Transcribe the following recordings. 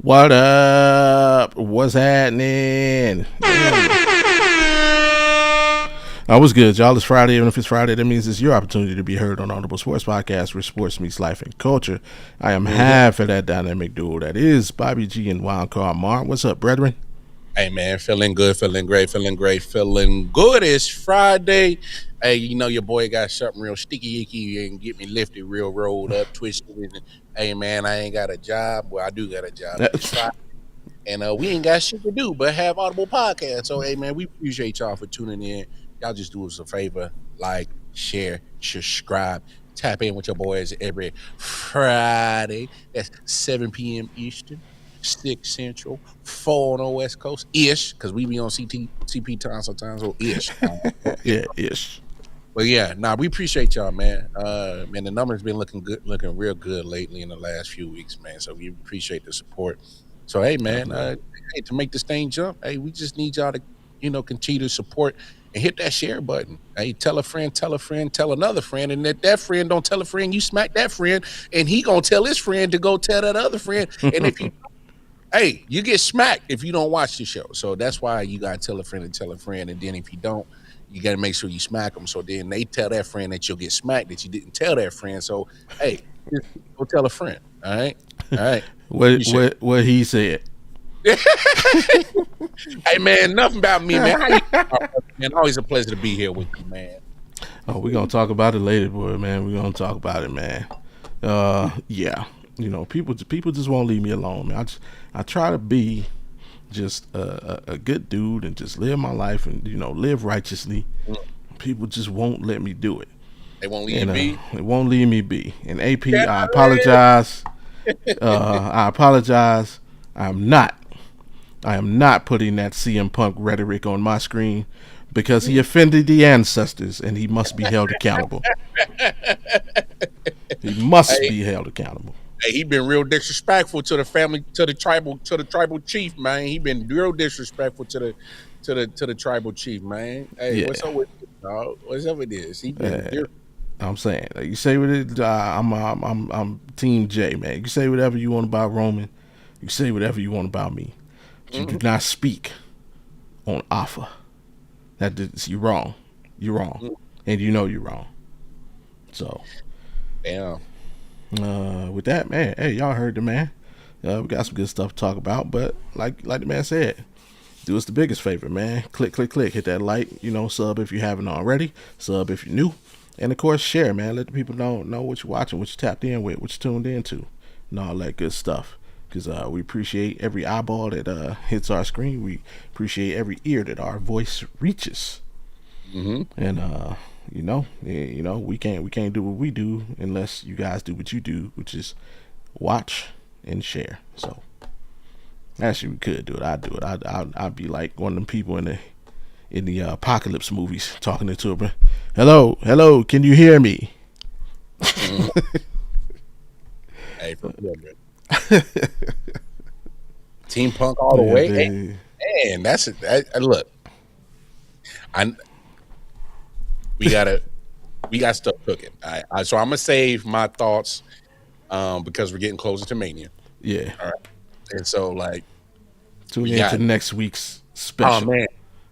What up? What's happening? I was good, y'all. It's Friday. Even if it's Friday, that means it's your opportunity to be heard on Audible Sports Podcast, where sports meets life and culture. I am half of that dynamic duo that is Bobby G and Juan Carl Martin. What's up, brethren? Hey man, feeling good, feeling great, feeling great, feeling good. It's Friday. Hey, you know your boy got something real sticky icky and get me lifted, real rolled up, twisted. And, hey man, I ain't got a job. Well, I do got a job, but it's Friday, and we ain't got shit to do but have Audible podcast. So hey man, we appreciate y'all for tuning in. Y'all just do us a favor, like, share, subscribe, tap in with your boys every Friday. That's 7 p.m. Eastern. 6 Central, 4 on the West Coast, ish, because we be on CP time sometimes, so ish. Yeah, ish. But yeah, we appreciate y'all, man. Man, the numbers been looking good, looking real good lately in the last few weeks, man. So we appreciate the support. So hey, man, hey, to make this thing jump, hey, we just need y'all to, continue to support and hit that share button. Hey, tell a friend, tell another friend, and that friend don't tell a friend, you smack that friend, and he gonna tell his friend to go tell that other friend. And if you hey, you get smacked if you don't watch the show. So that's why you got to tell a friend and tell a friend. And then if you don't, you got to make sure you smack them. So then they tell that friend that you'll get smacked that you didn't tell that friend. So, hey, just go tell a friend. All right. All right. What he said. Hey, man, nothing about me, man. How you man? Always a pleasure to be here with you, man. Oh, we're going to talk about it later, boy, man. We're going to talk about it, man. Yeah. People just won't leave me alone, man. I try to be just a good dude and just live my life and live righteously. People just won't let me do it. They won't leave you be. It won't leave me be. And AP, I apologize. I apologize. I am not putting that CM Punk rhetoric on my screen because he offended the ancestors and he must be held accountable. He must be held accountable. Hey, he been real disrespectful to the family, to the tribal chief, man. He been real disrespectful to the tribal chief, man. Hey, yeah. What's up with this, dog? What's up with this? He been I'm saying, like, you say what it. I'm Team J, man. You say whatever you want about Roman. You say whatever you want about me. But you do not speak on Alpha. You're wrong. You're wrong, and you know you're wrong. So, damn. With that, man, hey, y'all heard the man. We got some good stuff to talk about, but like the man said, do us the biggest favor, man. Click, hit that like, sub if you haven't already, sub if you're new, and of course share, man. Let the people know what you're watching, what you tapped in with, what you tuned into, and all that good stuff. Because we appreciate every eyeball that hits our screen. We appreciate every ear that our voice reaches. And we can't do what we do unless you guys do what you do, which is watch and share. So actually, we could do it. I'd do it. I'd be like one of them people in the apocalypse movies talking to a hello, can you hear me? Hey, for real, man. Team Punk all the way. Hey, man, that's it. Look, we got stuff cooking. So I'm gonna save my thoughts because we're getting closer to Mania. Yeah. All right. And so tune in to next week's special.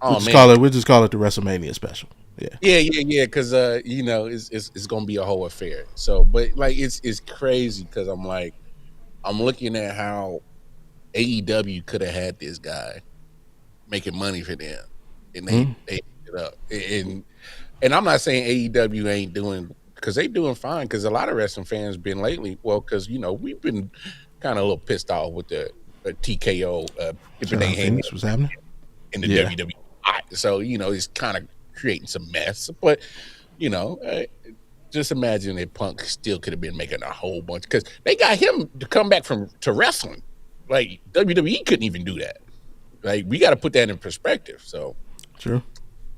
Oh man. We'll just call it the WrestleMania special. Yeah. Because it's gonna be a whole affair. So, but it's crazy because I'm looking at how AEW could have had this guy making money for them, and they ate it up. And I'm not saying AEW ain't doing, because they doing fine. Because a lot of wrestling fans been lately. Well, because we've been kind of a little pissed off with the TKO. Was happening in the WWE. So it's kind of creating some mess. But just imagine if Punk still could have been making a whole bunch, because they got him to come back to wrestling. Like WWE couldn't even do that. Like, we got to put that in perspective. So true.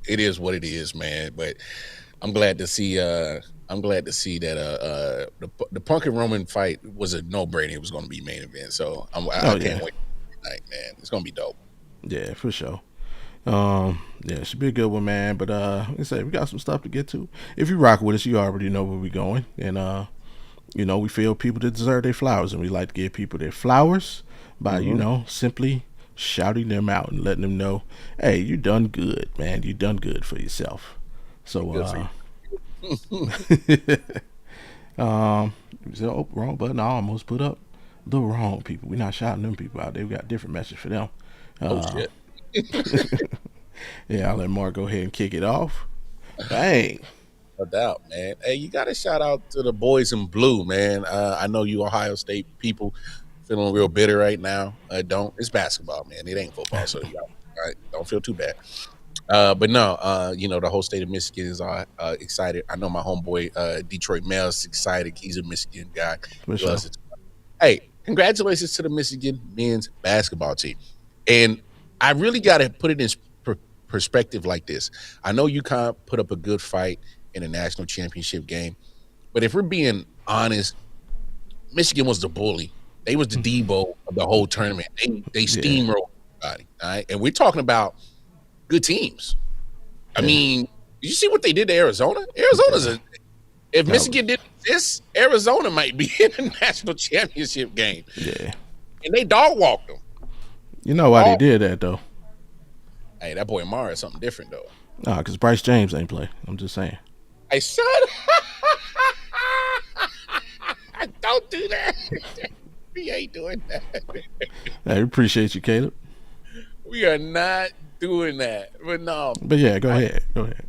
It is what it is, man. But I'm glad to see. I'm glad to see that the Punk and Roman fight was a no-brainer. It was going to be main event. So I can't wait tonight, man. It's going to be dope. Yeah, for sure. It should be a good one, man. But like I say, we got some stuff to get to. If you rock with us, you already know where we're going. And We feel people that deserve their flowers, and we like to give people their flowers by, Mm-hmm. simply shouting them out and letting them know, hey, you done good, man. You done good for yourself. So, Good for you. um, oh, wrong button. I almost put up the wrong people. We're not shouting them people out. They've got a different message for them. Oh Uh, shit. yeah, I'll let Mark go ahead and kick it off. Bang. No doubt, man. Hey, you got to shout out to the boys in blue, man. I know you Ohio State people feeling real bitter right now. Don't. It's basketball, man. It ain't football, so y'all don't feel too bad. But no, the whole state of Michigan is excited. I know my homeboy Detroit Mel is excited. He's a Michigan guy. For He sure. loves it. Hey, congratulations to the Michigan men's basketball team. And I really got to put it in perspective like this. I know you can't put up a good fight in a national championship game, but if we're being honest, Michigan was the bully. They was the Debo of the whole tournament. They Yeah. steamrolled everybody. All right, and we're talking about good teams. I Yeah. mean, did you see what they did to Arizona? Arizona's a if That was, Michigan didn't exist, Arizona might be in a national championship game. yeah. And they dog walked them. You know why they Dog. did that, though? Hey, that boy Amara is something different though. Nah, because Bryce James ain't play. I'm just saying. Hey, son, don't do that. We ain't doing that. I appreciate you, Caleb. We are not doing that. But no, But yeah, go ahead. Go ahead.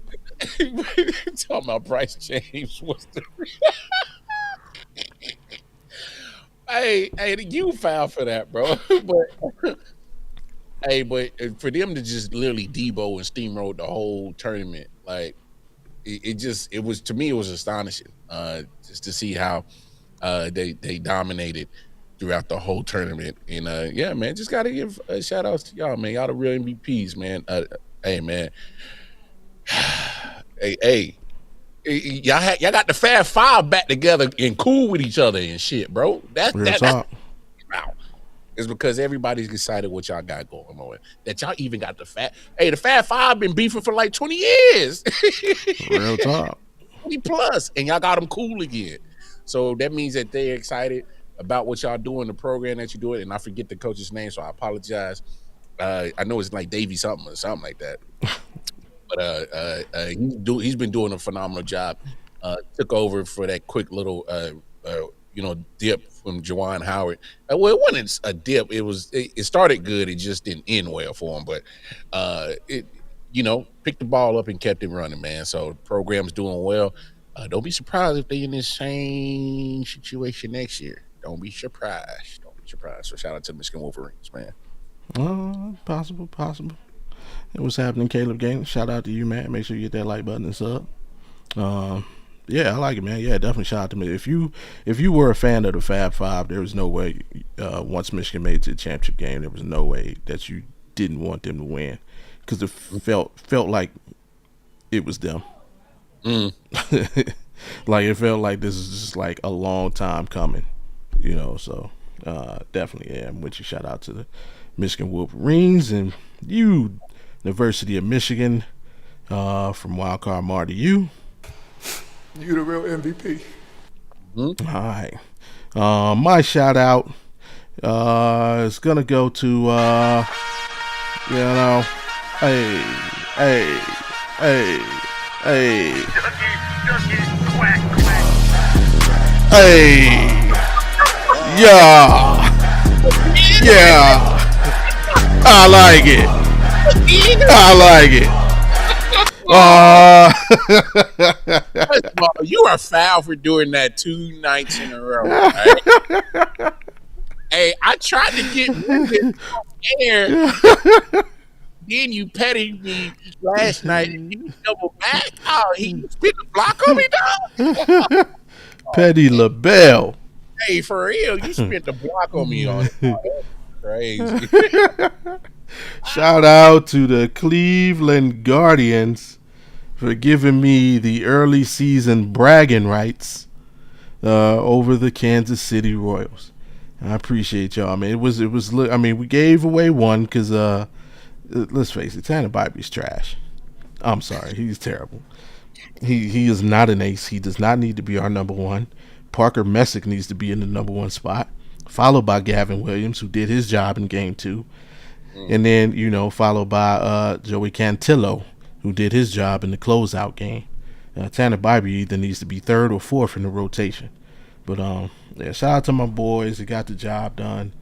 talking about Bryce James was the hey, you foul for that, bro. But hey, but for them to just literally Debo and steamroll the whole tournament, like it was to me it was astonishing. Just to see how they dominated throughout the whole tournament. And yeah, man, just gotta give shout outs to y'all, man. Y'all the real MVPs, man. Hey, man. hey, y'all got the Fab Five back together and cool with each other and shit, bro. That's Real talk. wow. It's because everybody's excited what y'all got going on. That y'all even got the Fab. Hey, the Fab Five been beefing for like 20 years. Real talk. 20 plus, and y'all got them cool again. So that means that they're excited about what y'all doing, the program that you're doing. And I forget the coach's name, so I apologize. I know it's like Davey something or something like that. But he's been doing a phenomenal job. Took over for that quick little dip from Juwan Howard. Well, it wasn't a dip. It started good. It just didn't end well for him. But it picked the ball up and kept it running, man. So the program's doing well. Don't be surprised if they in this same situation next year. Don't be surprised. Don't be surprised. So shout out to the Michigan Wolverines, man. Possible. What's happening, Caleb Gaines? Shout out to you, man. Make sure you hit that like button and sub. Um, yeah, I like it, man. Yeah, definitely shout out to me. If you were a fan of the Fab Five, there was no way. Once Michigan made it to the championship game, there was no way that you didn't want them to win, because it felt like it was them. Mm. Like it felt like this is just like a long time coming, So definitely, yeah, I'm with you. Shout out to the Michigan Wolverines and you, University of Michigan, from Wildcard Mar to you. You the real MVP. Mm. All right. My shout out is gonna go to hey, hey, hey, hey, hey, yeah, yeah. I like it. I like it. First of all, you are foul for doing that 2 nights in a row. Right? Hey, I tried to get rid of it off air. Then you petted me last night and you double back. Oh, he spit the block on me, dog. Petty LaBelle. Hey, for real, you spit the block on me on it. Oh, that's crazy. Shout out to the Cleveland Guardians for giving me the early season bragging rights over the Kansas City Royals. I appreciate y'all, man. It was. I mean, we gave away one because let's face it, Tanner Bybee's trash. I'm sorry, he's terrible. He is not an ace. He does not need to be our number one. Parker Messick needs to be in the number one spot, followed by Gavin Williams, who did his job in game 2. And then, followed by Joey Cantillo, who did his job in the closeout game. Tanner Bybee either needs to be third or fourth in the rotation. But yeah, shout out to my boys. They got the job done.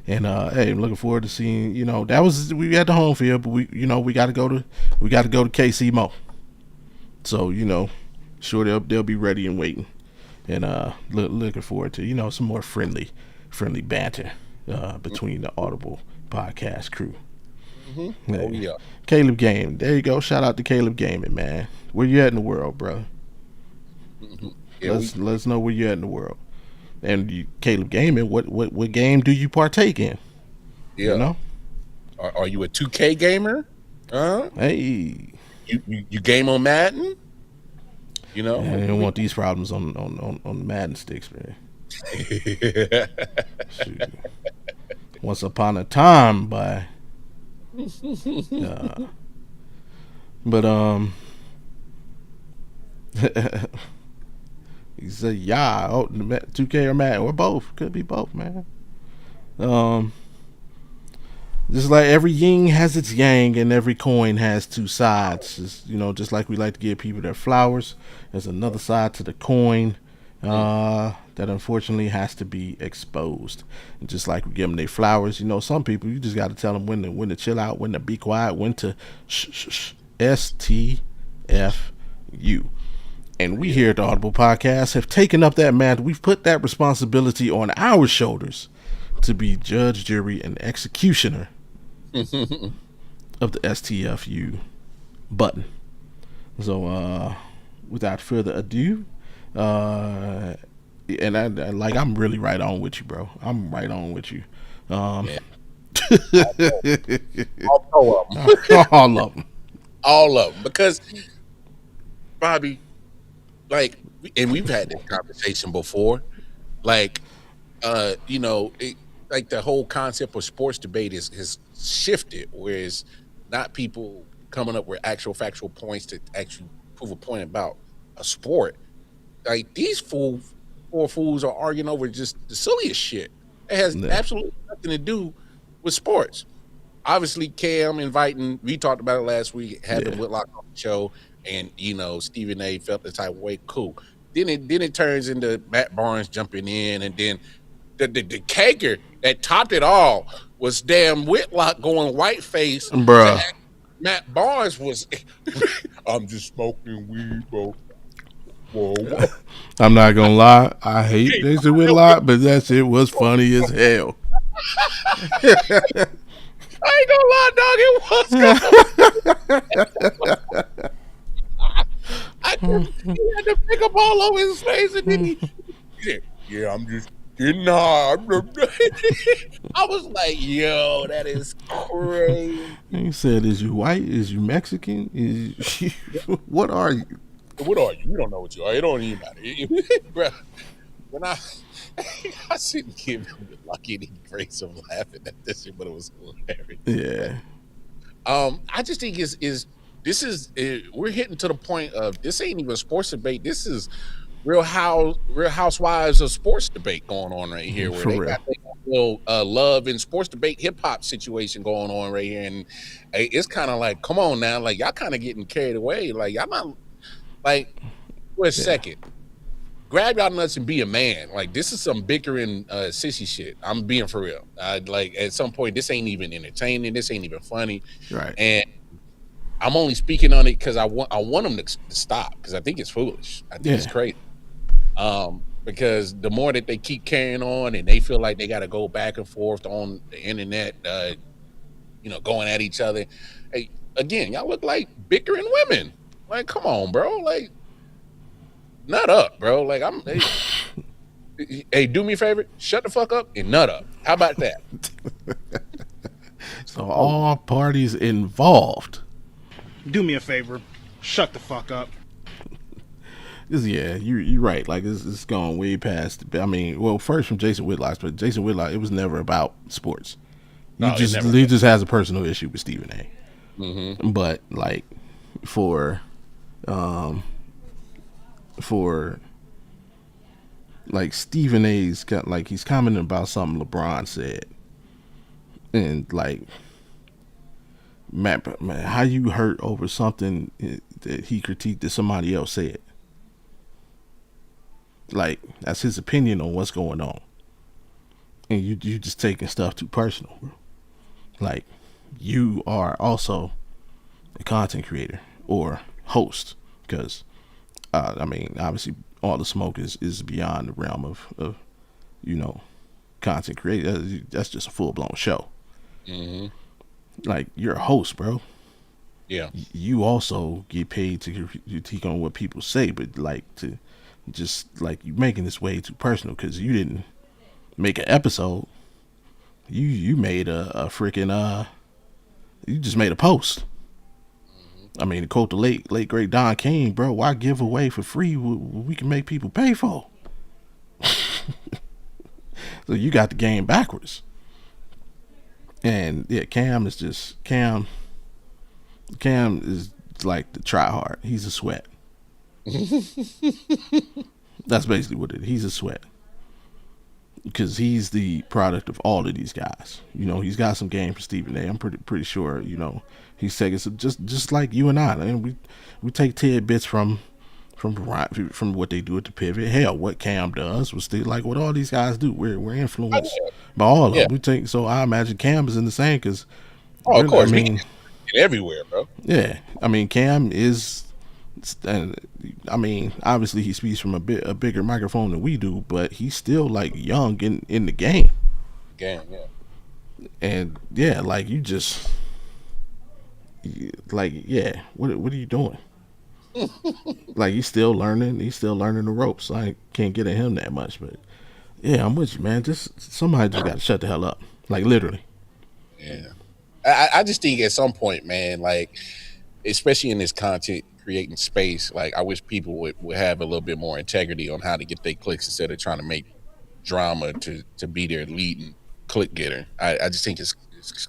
And hey, I'm looking forward to seeing. That was we had the home field, but we got to go to KC Mo. So sure they'll be ready and waiting, and looking forward to some more friendly banter between the Audible podcast crew. Mm-hmm. Hey, Oh yeah, Caleb Game. There you go. Shout out to Caleb Gaming, man. Where you at in the world, brother? mm-hmm. Yeah, Let's know where you at in the world. And Caleb Gaming, what game do you partake in? yeah. Are you a 2K gamer? Hey, you game on Madden? man, I don't want these problems on the Madden sticks, man. Shoot. Once upon a time, but he said, "Yeah, 2K or Madden or both. Could be both, man." Just like every yin has its yang, and every coin has two sides. Just like we like to give people their flowers, there's another side to the coin that unfortunately has to be exposed. And just like we give them their flowers, some people you just got to tell them when to chill out, when to be quiet, when to STFU. And we here at the Audible Podcast have taken up that mantle. We've put that responsibility on our shoulders to be judge, jury, and executioner of the STFU button. So, without further ado, and I'm really right on with you, bro. I'm right on with you. Yeah. All of them. All of them, because Bobby, and we've had this conversation before, like the whole concept of sports debate has shifted, whereas not people coming up with actual factual points to actually prove a point about a sport. Like these four fools are arguing over just the silliest shit. It has absolutely nothing to do with sports. Obviously, Cam we talked about it last week, having Whitlock on the show, and Stephen A. felt the type of way. Cool. Then it turns into Matt Barnes jumping in, and then the caker that topped it all was damn Whitlock going white face. Bruh. Matt Barnes was, I'm just smoking weed, bro. Whoa. I'm not gonna lie, I hate Jason Whitlock, but that shit was funny as hell. I ain't gonna lie, dog. It was good. He had to pick up all over his face, and then he said, "Yeah, I'm just getting high." I was like, "Yo, that is crazy." He said, "Is you white? Is you Mexican? What are you? What are you? We don't know what you are. It don't even matter." Bro, when I shouldn't give him the lucky any grace of laughing at this shit, but it was hilarious. Yeah. I just think we're hitting to the point of this ain't even a sports debate. This is Real Housewives of sports debate going on right here, where they got their little love and sports debate hip hop situation going on right here, and it's kind of like, come on now, like y'all kind of getting carried away. Like y'all not like for a second. Grab y'all nuts and be a man. Like this is some bickering sissy shit. I'm being for real. Like at some point, this ain't even entertaining. This ain't even funny. Right. And I'm only speaking on it because I want them to stop, because I think it's foolish. I think it's crazy. Because the more that they keep carrying on and they feel like they got to go back and forth on the internet, going at each other. Hey, again, y'all look like bickering women. Like, come on, bro. Like, nut up, bro. Like, hey, do me a favor, shut the fuck up and nut up. How about that? So all parties involved. Do me a favor, shut the fuck up. Yeah, you're right. Like it's gone way past. I mean, well, first from Jason Whitlock, but Jason Whitlock, it was never about sports. He just has a personal issue with Stephen A. Mm-hmm. But like for like Stephen A's got like he's commenting about something LeBron said, and like man, how you hurt over something that he critiqued that somebody else said? Like that's his opinion on what's going on, and you just taking stuff too personal, bro. Like you are also a content creator or host because I mean obviously all the smoke is beyond the realm of you know content creator. That's just a full blown show. Mm-hmm. Like you're a host, bro. Yeah. You also get paid to critique on what people say, but like to just like you making this way too personal because you didn't make an episode. You made a freaking you just made a post. I mean, to quote the late great Don King, bro, why give away for free what we can make people pay for? So you got the game backwards. And yeah, Cam is like the try hard. He's a sweat. That's basically what it is. He's a sweat. Because he's the product of all of these guys. You know, he's got some game for Stephen A. I'm pretty sure, you know, he's taking some just like you and I. And we take tidbits from what they do at the pivot. Hell, what Cam does was still like what all these guys do. We're influenced by all of them. We take so I imagine Cam is in the same because of course, I mean, everywhere, bro. Yeah, I mean Cam is, and I mean obviously he speaks from a bigger microphone than we do, but he's still like young in the game. Yeah. And yeah, like you just like yeah, what are you doing? Like he's still learning the ropes. I can't get at him that much, but yeah, I'm with you, man. Just somebody just got to shut the hell up, like literally. Yeah, I just think at some point, man, like especially in this content creating space, like I wish people would have a little bit more integrity on how to get their clicks instead of trying to make drama to be their lead and click getter. I just think it's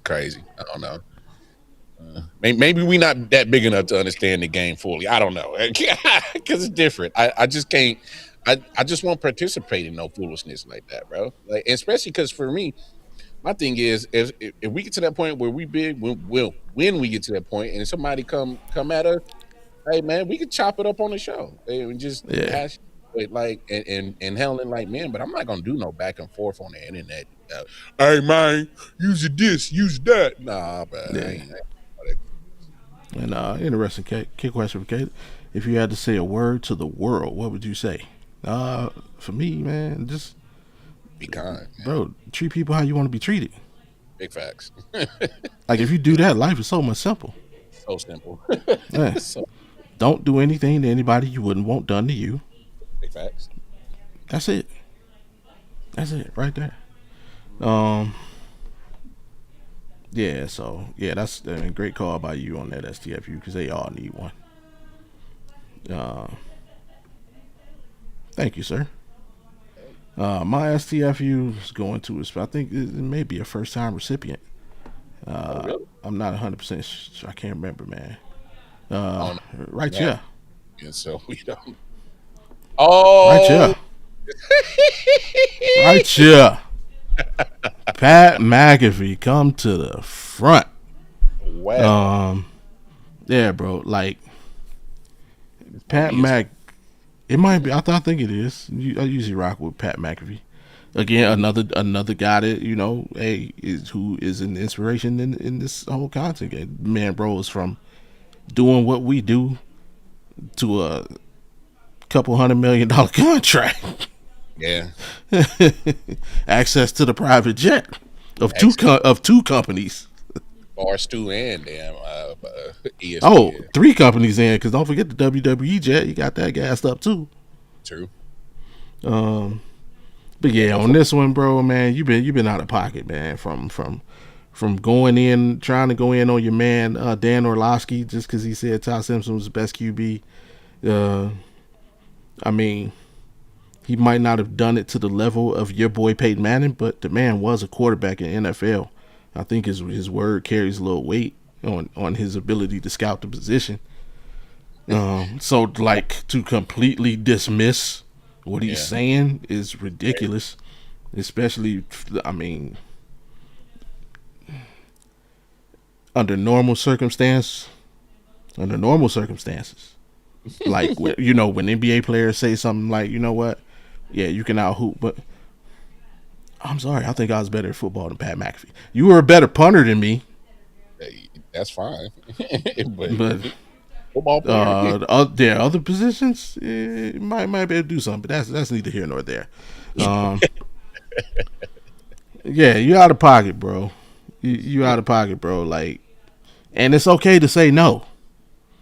crazy. I don't know. Maybe we not that big enough to understand the game fully. I don't know because it's different. I just can't. I just won't participate in no foolishness like that, bro. Like especially because for me, my thing is if we get to that point where we big, when we get to that point and somebody come at us, hey man, we could chop it up on the show and just hash it like and handling like man. But I'm not gonna do no back and forth on the internet. Hey man, use this, use that. Nah, but I ain't. And interesting kid question for Kate. If you had to say a word to the world, what would you say? For me, man, just be kind, man. Bro. Treat people how you want to be treated. Big facts. Like if you do that, life is so much simple. So simple. Yeah. Don't do anything to anybody you wouldn't want done to you. Big facts. That's it. That's it right there. Yeah, so yeah, that's a great call by you on that STFU because they all need one. Thank you, sir. My STFU is going to I think it may be a first time recipient. Really? I'm not 100% sure. I can't remember, man. Right yeah. here. Yeah, so we don't. Oh, right here. Right here. Pat McAfee, come to the front. Wow. Yeah, bro. Like Pat Mac. It might be. I think it is. I usually rock with Pat McAfee. Again, another guy that who is an inspiration in this whole content game. Man, bro, is from doing what we do to a couple $100 million contract. Yeah. Access to the private jet of two companies. Barstool and damn ESPN. Oh, 3 companies in because don't forget the WWE jet. You got that gassed up too. True. But yeah, on this one, bro, man, you've been out of pocket, man. From going in, trying to go in on your man Dan Orlovsky just because he said Ty Simpson was the best QB. I mean, he might not have done it to the level of your boy Peyton Manning, but the man was a quarterback in NFL. I think his word carries a little weight on his ability to scout the position. So like to completely dismiss What he's saying is ridiculous, especially, I mean, under normal circumstances. Like, you know, when NBA players say something like, you know what, yeah, you can out hoop, but I'm sorry, I think I was better at football than Pat McAfee. You were a better punter than me. That's fine. But football player. there are other positions, might be able to do something, but that's neither here nor there. Yeah, you out of pocket, bro. You out of pocket, bro. Like, and it's okay to say no.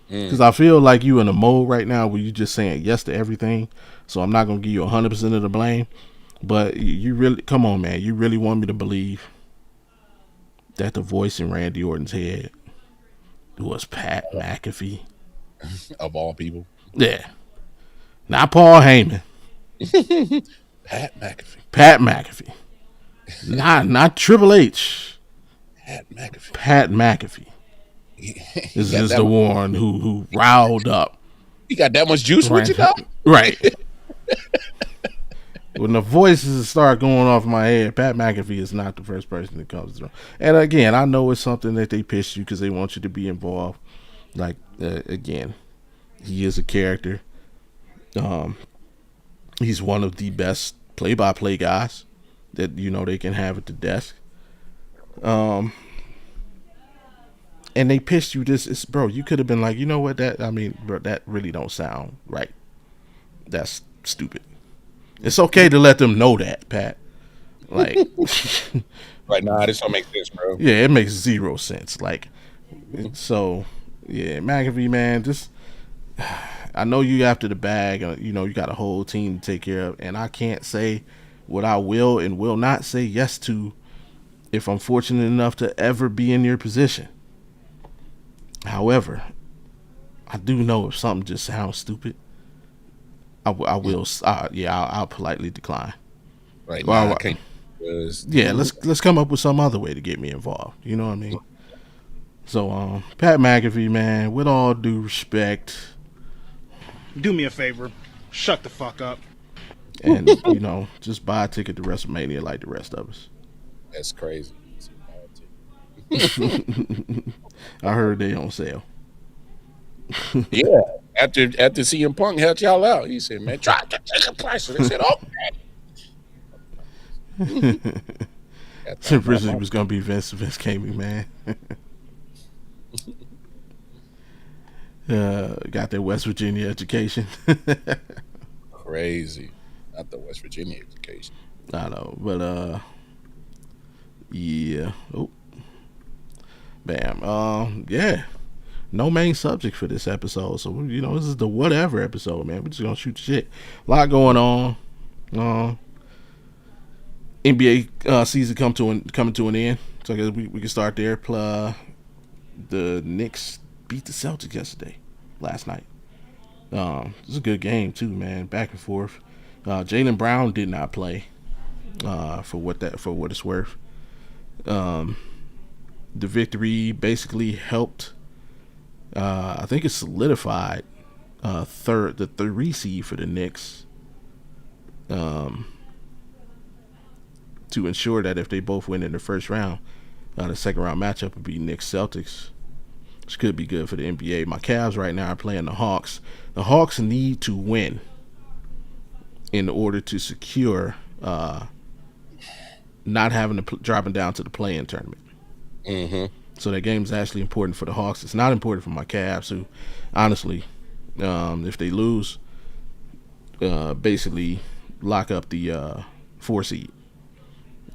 Because I feel like you in a mode right now where you just saying yes to everything. So I'm not going to give you 100% of the blame. But you really, come on, man. You really want me to believe that the voice in Randy Orton's head was Pat McAfee? Of all people. Yeah. Not Paul Heyman. Pat McAfee. Pat McAfee. Not Triple H. Pat McAfee. This is the one who riled up. He got that much juice with you, though? Right. When the voices start going off in my head, Pat McAfee is not the first person that comes through. And again, I know it's something that they pitch you because they want you to be involved. Like, again, he is a character. He's one of the best play-by-play guys that, you know, they can have at the desk. And they pitched you this, bro, you could have been like, you know what, bro, that really don't sound right. That's stupid. It's okay to let them know that, Pat. Like, right now, this don't make sense, bro. Yeah, it makes zero sense. Like, so, yeah, McAfee, man, just, I know you after the bag, you know, you got a whole team to take care of, and I can't say what I will and will not say yes to if I'm fortunate enough to ever be in your position. However, I do know if something just sounds stupid, I'll politely decline. Right now, I can't. Yeah, let's come up with some other way to get me involved. You know what I mean? So, Pat McAfee, man, with all due respect, do me a favor, shut the fuck up, and you know, just buy a ticket to WrestleMania like the rest of us. That's crazy. I heard they on sale. Yeah, after CM Punk helped y'all out, he said, "Man, try to take a price." They said, "Okay." Originally was gonna be Vince came in, man. Got their West Virginia education. Crazy, not the West Virginia education. I know, but yeah. Oh, bam. Yeah. No main subject for this episode, so you know this is the whatever episode, man. We're just gonna shoot shit. A lot going on. NBA season coming to an end, so I guess we can start there. The Knicks beat the Celtics last night. It was a good game too, man. Back and forth. Jaylen Brown did not play. For what it's worth. The victory basically helped. I think it solidified the 3 seed for the Knicks. To ensure that if they both win in the first round, the second round matchup would be Knicks Celtics, which could be good for the NBA. My Cavs right now are playing the Hawks. The Hawks need to win in order to secure not having to dropping down to the play-in tournament. Mm-hmm. So that game is actually important for the Hawks. It's not important for my Cavs, who, honestly, if they lose, basically lock up the 4 seed,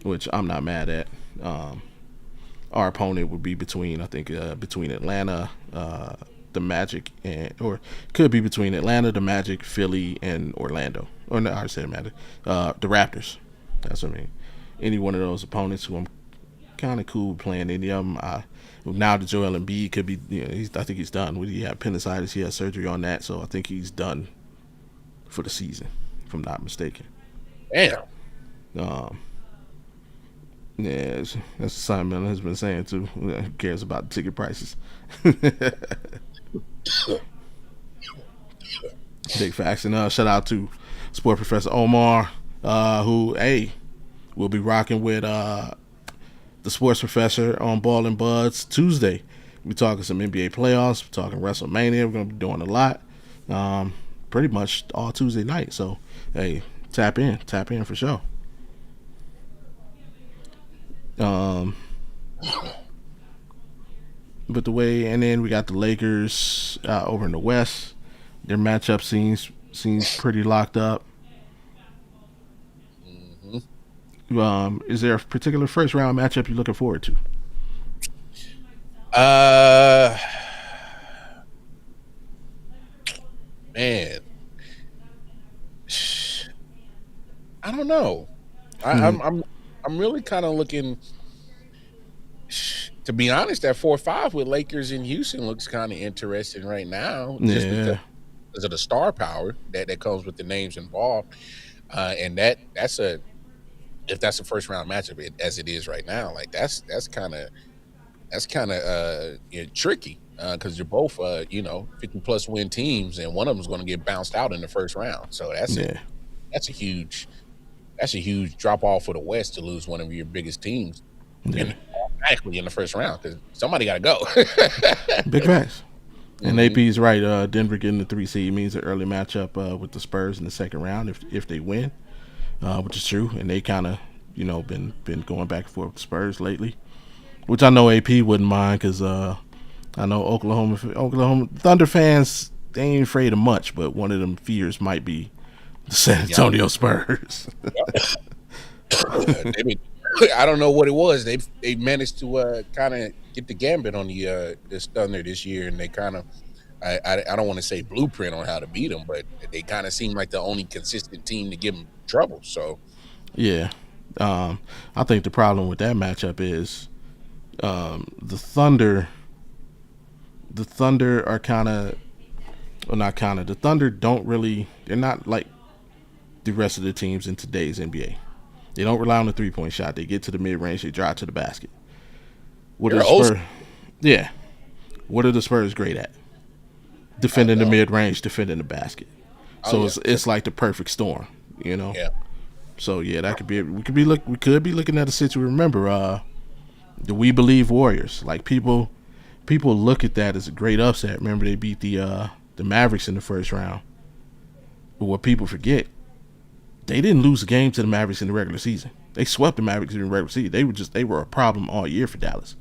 which I'm not mad at. Our opponent would be between Atlanta, the Magic, or could be between Atlanta, the Magic, Philly, and Orlando. Or no, I said Magic. The Raptors. That's what I mean. Any one of those opponents who I'm kind of cool playing any of them. Now the Joel Embiid could be, I think he's done. He had appendicitis. He had surgery on that, so I think he's done for the season, if I'm not mistaken. Damn. Yeah, that's what Simon has been saying too. Who cares about ticket prices? Big facts. And shout out to Sport Professor Omar, who will be rocking with the Sports Professor on Ball and Buds Tuesday. We're talking some NBA playoffs. We're talking WrestleMania. We're gonna be doing a lot, um, pretty much all Tuesday night. So hey, tap in for sure. Um, but the way, and then we got the Lakers over in the West. Their matchup seems pretty locked up. Hmm. Is there a particular first round matchup you're looking forward to? Uh, man, I don't know. I, Hmm. I'm I'm I'm really kind of looking. To be honest, that 4-5 with Lakers in Houston looks kind of interesting right now, just because Yeah, of the star power that comes with the names involved, and that's a if that's a first round matchup as it is right now, like that's kind of tricky because you're both 50 plus win teams, and one of them's going to get bounced out in the first round. So yeah, that's a huge that's a huge drop off for the West to lose one of your biggest teams yeah. and automatically in the first round because somebody got to go. Big facts. And Hmm. AP is right. Denver getting the 3 seed means an early matchup with the Spurs in the second round if they win, which is true. And they kind of been going back and forth with the Spurs lately, which I know AP wouldn't mind because I know Oklahoma Thunder fans, they ain't afraid of much, but one of them fears might be the San Yeah, Antonio Spurs. they been, I don't know what it was. They managed to kind of get the gambit on the this Thunder this year, and they kind of I don't want to say blueprint on how to beat them, but they kind of seem like the only consistent team to give them trouble. So Yeah, um, I think the problem with that matchup is the Thunder. The Thunder are kind of, well, not kind of. The Thunder don't really. They're not like the rest of the teams in today's NBA. They don't rely on the 3 point shot. They get to the mid range. They drive to the basket. What are they're the old. Spurs? Yeah. What are the Spurs great at? Oh Defending the no. mid range, defending the basket. Oh So yeah. it's like the perfect storm, you know. Yeah. So yeah, that could be. We could be looking at a situation. Remember, the We Believe Warriors. Like people look at that as a great upset. Remember they beat the Mavericks in the first round. But what people forget, they didn't lose a game to the Mavericks in the regular season. They swept the Mavericks in the regular season. They were a problem all year for Dallas.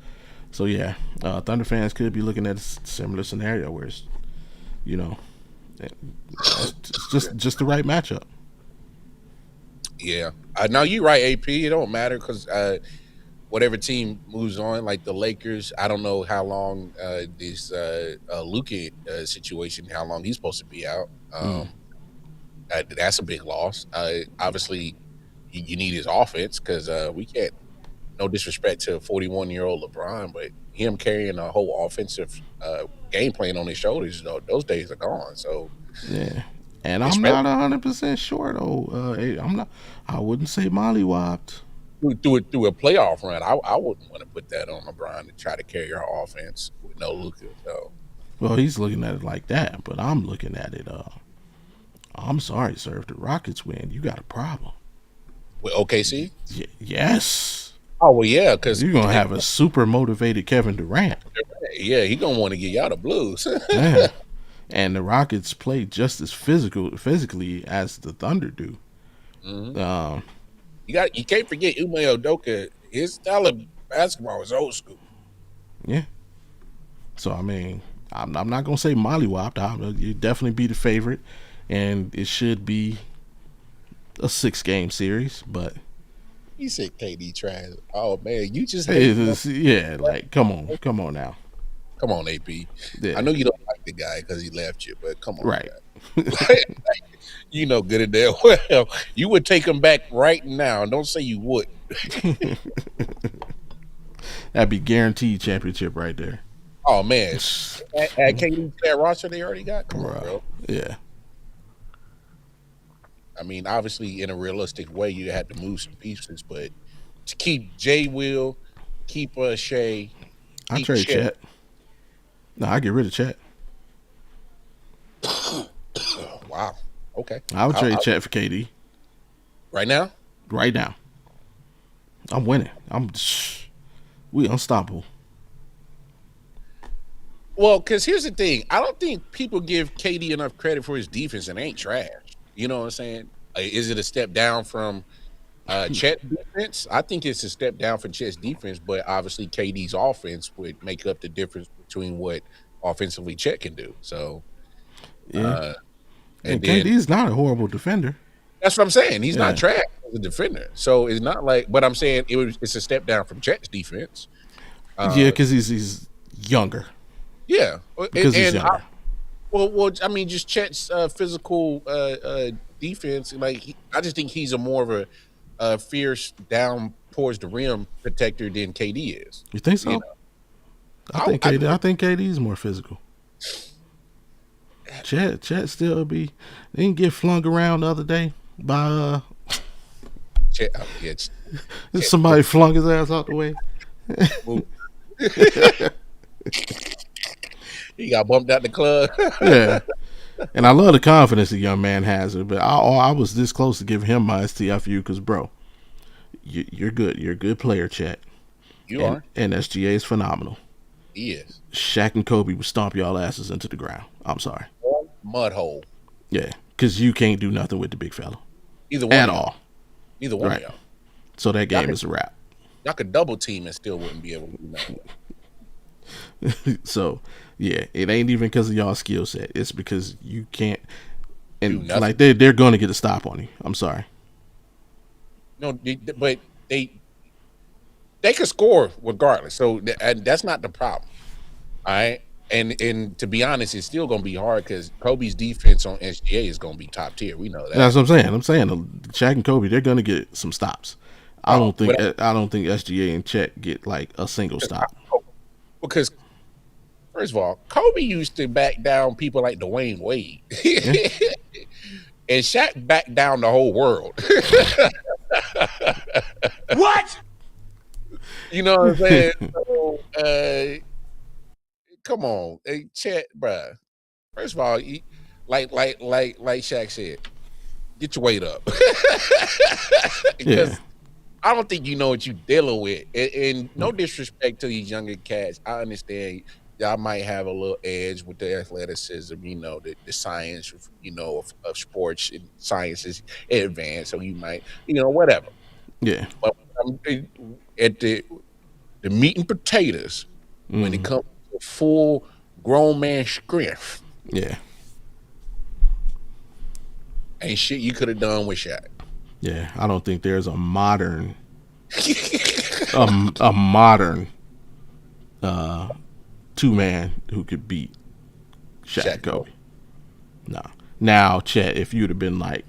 So yeah, Thunder fans could be looking at a similar scenario where it's you know it's just the right matchup. Yeah. No, you're right, AP. It don't matter because whatever team moves on, like the Lakers, I don't know how long this Luka situation, how long he's supposed to be out. Mm, That's a big loss. Obviously, you need his offense because we can't. No disrespect to 41-year-old LeBron, but him carrying a whole offensive game plan on his shoulders, those days are gone. So, yeah, and I'm especially not 100% sure though. I'm not. I wouldn't say mollywopped. through a playoff run, I wouldn't want to put that on LeBron to try to carry our offense with no Luka. So, Well, he's looking at it like that, but I'm looking at it. I'm sorry, sir. If the Rockets win, you got a problem. with OKC, Yes, oh well, yeah, because you're gonna have a super motivated Kevin Durant. yeah, he gonna want to get y'all the blues. Yeah, and the Rockets play just as physically as the Thunder do. Hmm. Um, You can't forget Ume Udoka. His style of basketball was old school. yeah. So I mean, I'm not gonna say mollywopped. You definitely be the favorite, and it should be a 6 game series. But He said KD trash. Oh man, you just hate. yeah, like come on now. Come on, AP. I Yeah, know you don't like the guy because he left you, but come on, right. guy. You know good and damn well you would take him back right now. Don't say you wouldn't. That'd be guaranteed championship right there. Oh man, add KD to that roster they already got. Come on, Bro. bro. Yeah. I mean, obviously, in a realistic way, you had to move some pieces, but to keep Jay Will, keep Shea, I keep trade Chet. Chet. No, I get rid of Chet. Wow. Okay. I would trade Chet for KD Right now. right now. I'm winning. We unstoppable. Well, because here's the thing. I don't think people give KD enough credit for his defense, and it ain't trash. You know what I'm saying? Is it a step down from Chet's defense? I think it's a step down from Chet's defense, but obviously KD's offense would make up the difference between what offensively Chet can do. So, Yeah, uh, and and then KD's not a horrible defender. that's what I'm saying. He's not Yeah, trash as a defender. So it's not like, but I'm saying it's a step down from Chet's defense. yeah, Uh, because he's younger. yeah, Because he's and younger. well, I mean, just Chet's physical defense. Like, I just think he's a more of a fierce down towards the rim protector than KD is. You think You so? know, I think I KD. I think KD's more physical. Chet still be. They didn't get flung around the other day by Chet, yeah, Chet, somebody flung his ass out the way. he got bumped out the club. Yeah, and I love the confidence the young man has. But I was this close to giving him my STFU because, bro, you're good. You're a good player, Chet. You are. And SGA is phenomenal. He is. Shaq and Kobe would stomp y'all asses into the ground. I'm sorry. Mud hole. Yeah, because you can't do nothing with the big fella Either one at of y'all. all. Either one Right. of y'all. So that game is a wrap. Y'all could double team and still wouldn't be able to do nothing. So yeah, it ain't even because of y'all skill set. It's because you can't. And like they're going to get a stop on you. I'm sorry. No, but they could score regardless. So and that's not the problem. All right. And to be honest, it's still going to be hard because Kobe's defense on SGA is going to be top tier. We know that. That's what I'm saying. I'm saying Shaq and Kobe, they're going to get some stops. I don't think SGA and Chet get like a single stop. Because first of all, Kobe used to back down people like Dwayne Wade, and Shaq backed down the whole world. What? You know what I'm saying? So, come on, hey, Chet, bruh. First of all, like Shaq said, get your weight up because Yeah. I don't think you know what you're dealing with. And no disrespect to these younger cats, I understand y'all might have a little edge with the athleticism, you know, the science, you know, of sports and science is advanced, so you might, you know, whatever. Yeah. But at the meat and potatoes, when it comes to full grown man strength, Yeah. ain't shit you could have done with Shaq. Yeah. I don't think there's a modern a modern two man who could beat Shaq Kobe. No. Now, Chet, if you'd have been like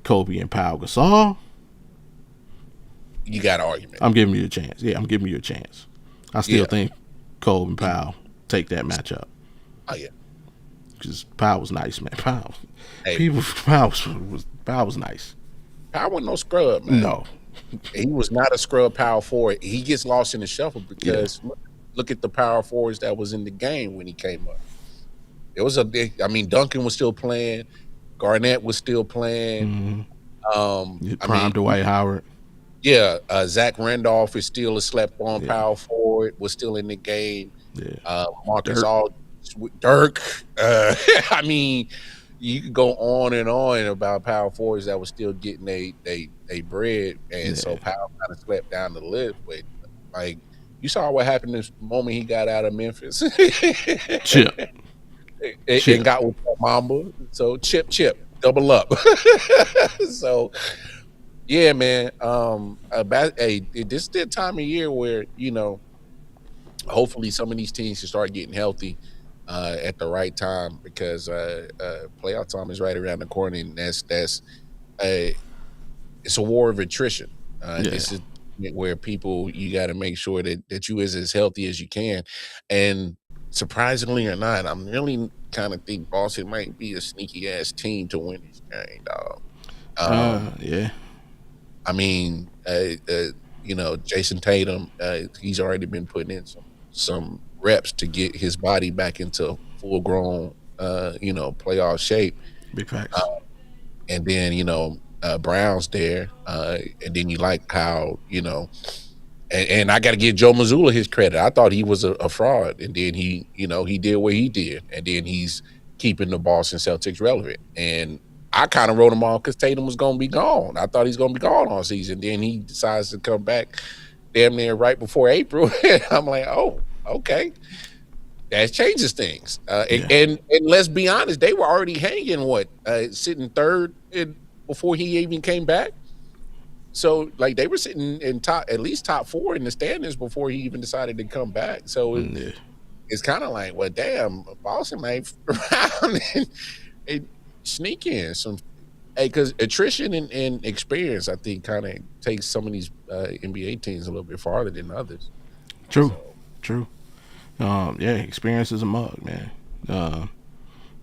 Kobe and Pau Gasol, You got an argument. I'm giving you a chance. Yeah, I'm giving you a chance. I still think Kobe and Pau take that matchup. Oh yeah. Because Pau was nice, man. Pau was nice. Pau wasn't no scrub, man. No. He was not a scrub power forward. He gets lost in the shuffle because look at the power forwards that was in the game when he came up. It was Duncan was still playing, Garnett was still playing. Dwight Howard. Yeah, Zach Randolph is still a slept-on power forward, was still in the game. Yeah. Marcus Dirk. I mean, you could go on and on about power forwards that was still getting a bread, and so Powell kind of slept down the list. But like, you saw what happened this moment he got out of Memphis. Chip. And got with Mamba. So chip, double up. So yeah, man. This is the time of year where, you know, hopefully some of these teams can start getting healthy at the right time, because playoff time is right around the corner, and it's a war of attrition. This is where you got to make sure that you is as healthy as you can. And surprisingly or not, I'm really kind of think Boston might be a sneaky ass team to win this game, dog. I mean, you know, Jason Tatum, he's already been putting in some reps to get his body back into full grown, you know, playoff shape. Big facts. and then Brown's there, and then you like how and I got to give Joe Mazzulla his credit. I thought he was a fraud, and then he did what he did, and then he's keeping the Boston Celtics relevant. And I kind of wrote him off because Tatum was going to be gone. I thought he's going to be gone all season. Then he decides to come back damn near right before April. I'm like, oh, okay, that changes things. And, Yeah. and let's be honest, they were already hanging sitting third before he even came back. So like they were sitting in at least top 4 in the standings before he even decided to come back. So Yeah. it's kind of like, well, damn, Boston might around and sneak in some. Hey, because attrition and experience, I think, kind of takes some of these NBA teams a little bit farther than others. True. So True. Yeah, experience is a mug, man. Uh,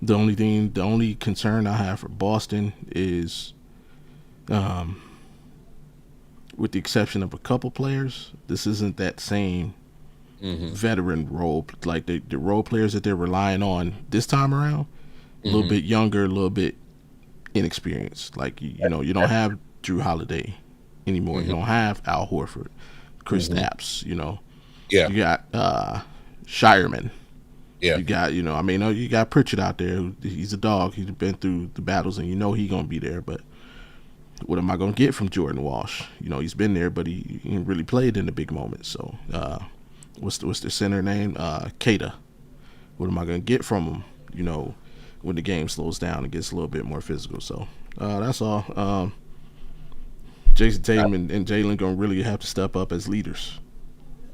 the only concern I have for Boston is, with the exception of a couple players, this isn't that same hmm veteran role, like the role players that they're relying on this time around. A little hmm bit younger, a little bit inexperienced. Like you don't have Drew Holiday anymore. You hmm don't have Al Horford, Chris hmm Stapps. yeah, You got Shireman. yeah, You got you got Pritchard out there. He's a dog. He's been through the battles, and he's gonna be there. But what am I gonna get from Jordan Walsh? He's been there, but he ain't really played in the big moments. So what's the center name? Kata. What am I gonna get from him? When the game slows down and gets a little bit more physical. So that's all. Jason Tatum and Jalen gonna really have to step up as leaders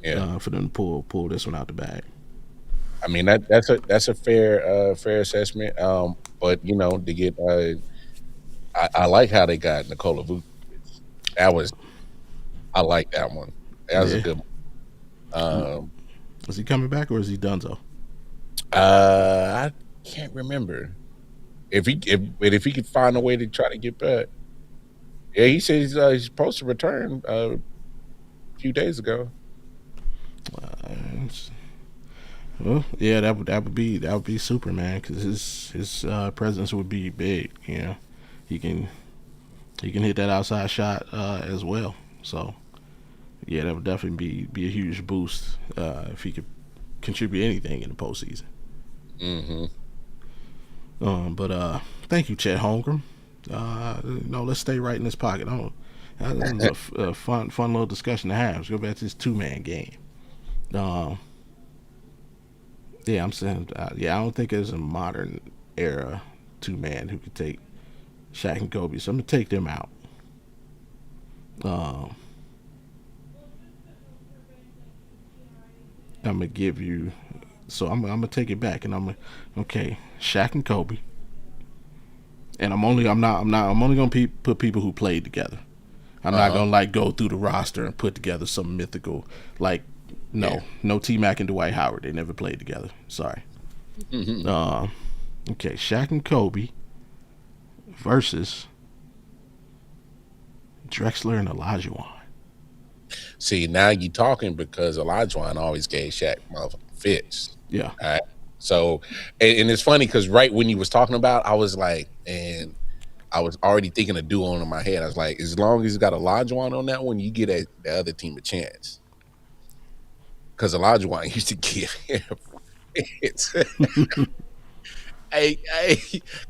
yeah. for them to pull this one out the bag. I mean that's a fair assessment. But to get I like how they got Nikola Vucevic. That was I like that one. That was a Yeah. good one. Is he coming back or is he done so? I can't remember if he could find a way to try to get back. Yeah, he said he's supposed to return a few days ago. Uh, well, yeah, that would be super, man, because his presence would be big. He can he can hit that outside shot as well. So yeah, that would definitely be a huge boost if he could contribute anything in the postseason. hmm But thank you, Chet Holmgren. Let's stay right in this pocket. That was a fun little discussion to have. Let's go back to this 2-man game. Um, yeah, I'm saying, I don't think there's a modern era 2-man who could take Shaq and Kobe. So I'm gonna take them out. Um, I'm gonna give you. So I'm gonna take it back, and okay, Shaq and Kobe, and I'm only gonna put people who played together. I'm not Uh-huh. gonna like go through the roster and put together some mythical like Yeah. no T Mac and Dwight Howard. They never played together. Sorry. hmm Uh, okay, Shaq and Kobe versus Drexler and Olajuwon. See, now you talking because Olajuwon always gave Shaq motherfucking fits. Yeah. All right. So, and it's funny because right when you was talking about, I was like, and I was already thinking a duo in my head. I was like, as long as you got Olajuwon on that one, you get the other team a chance. Because Olajuwon used to give him fits. Hey,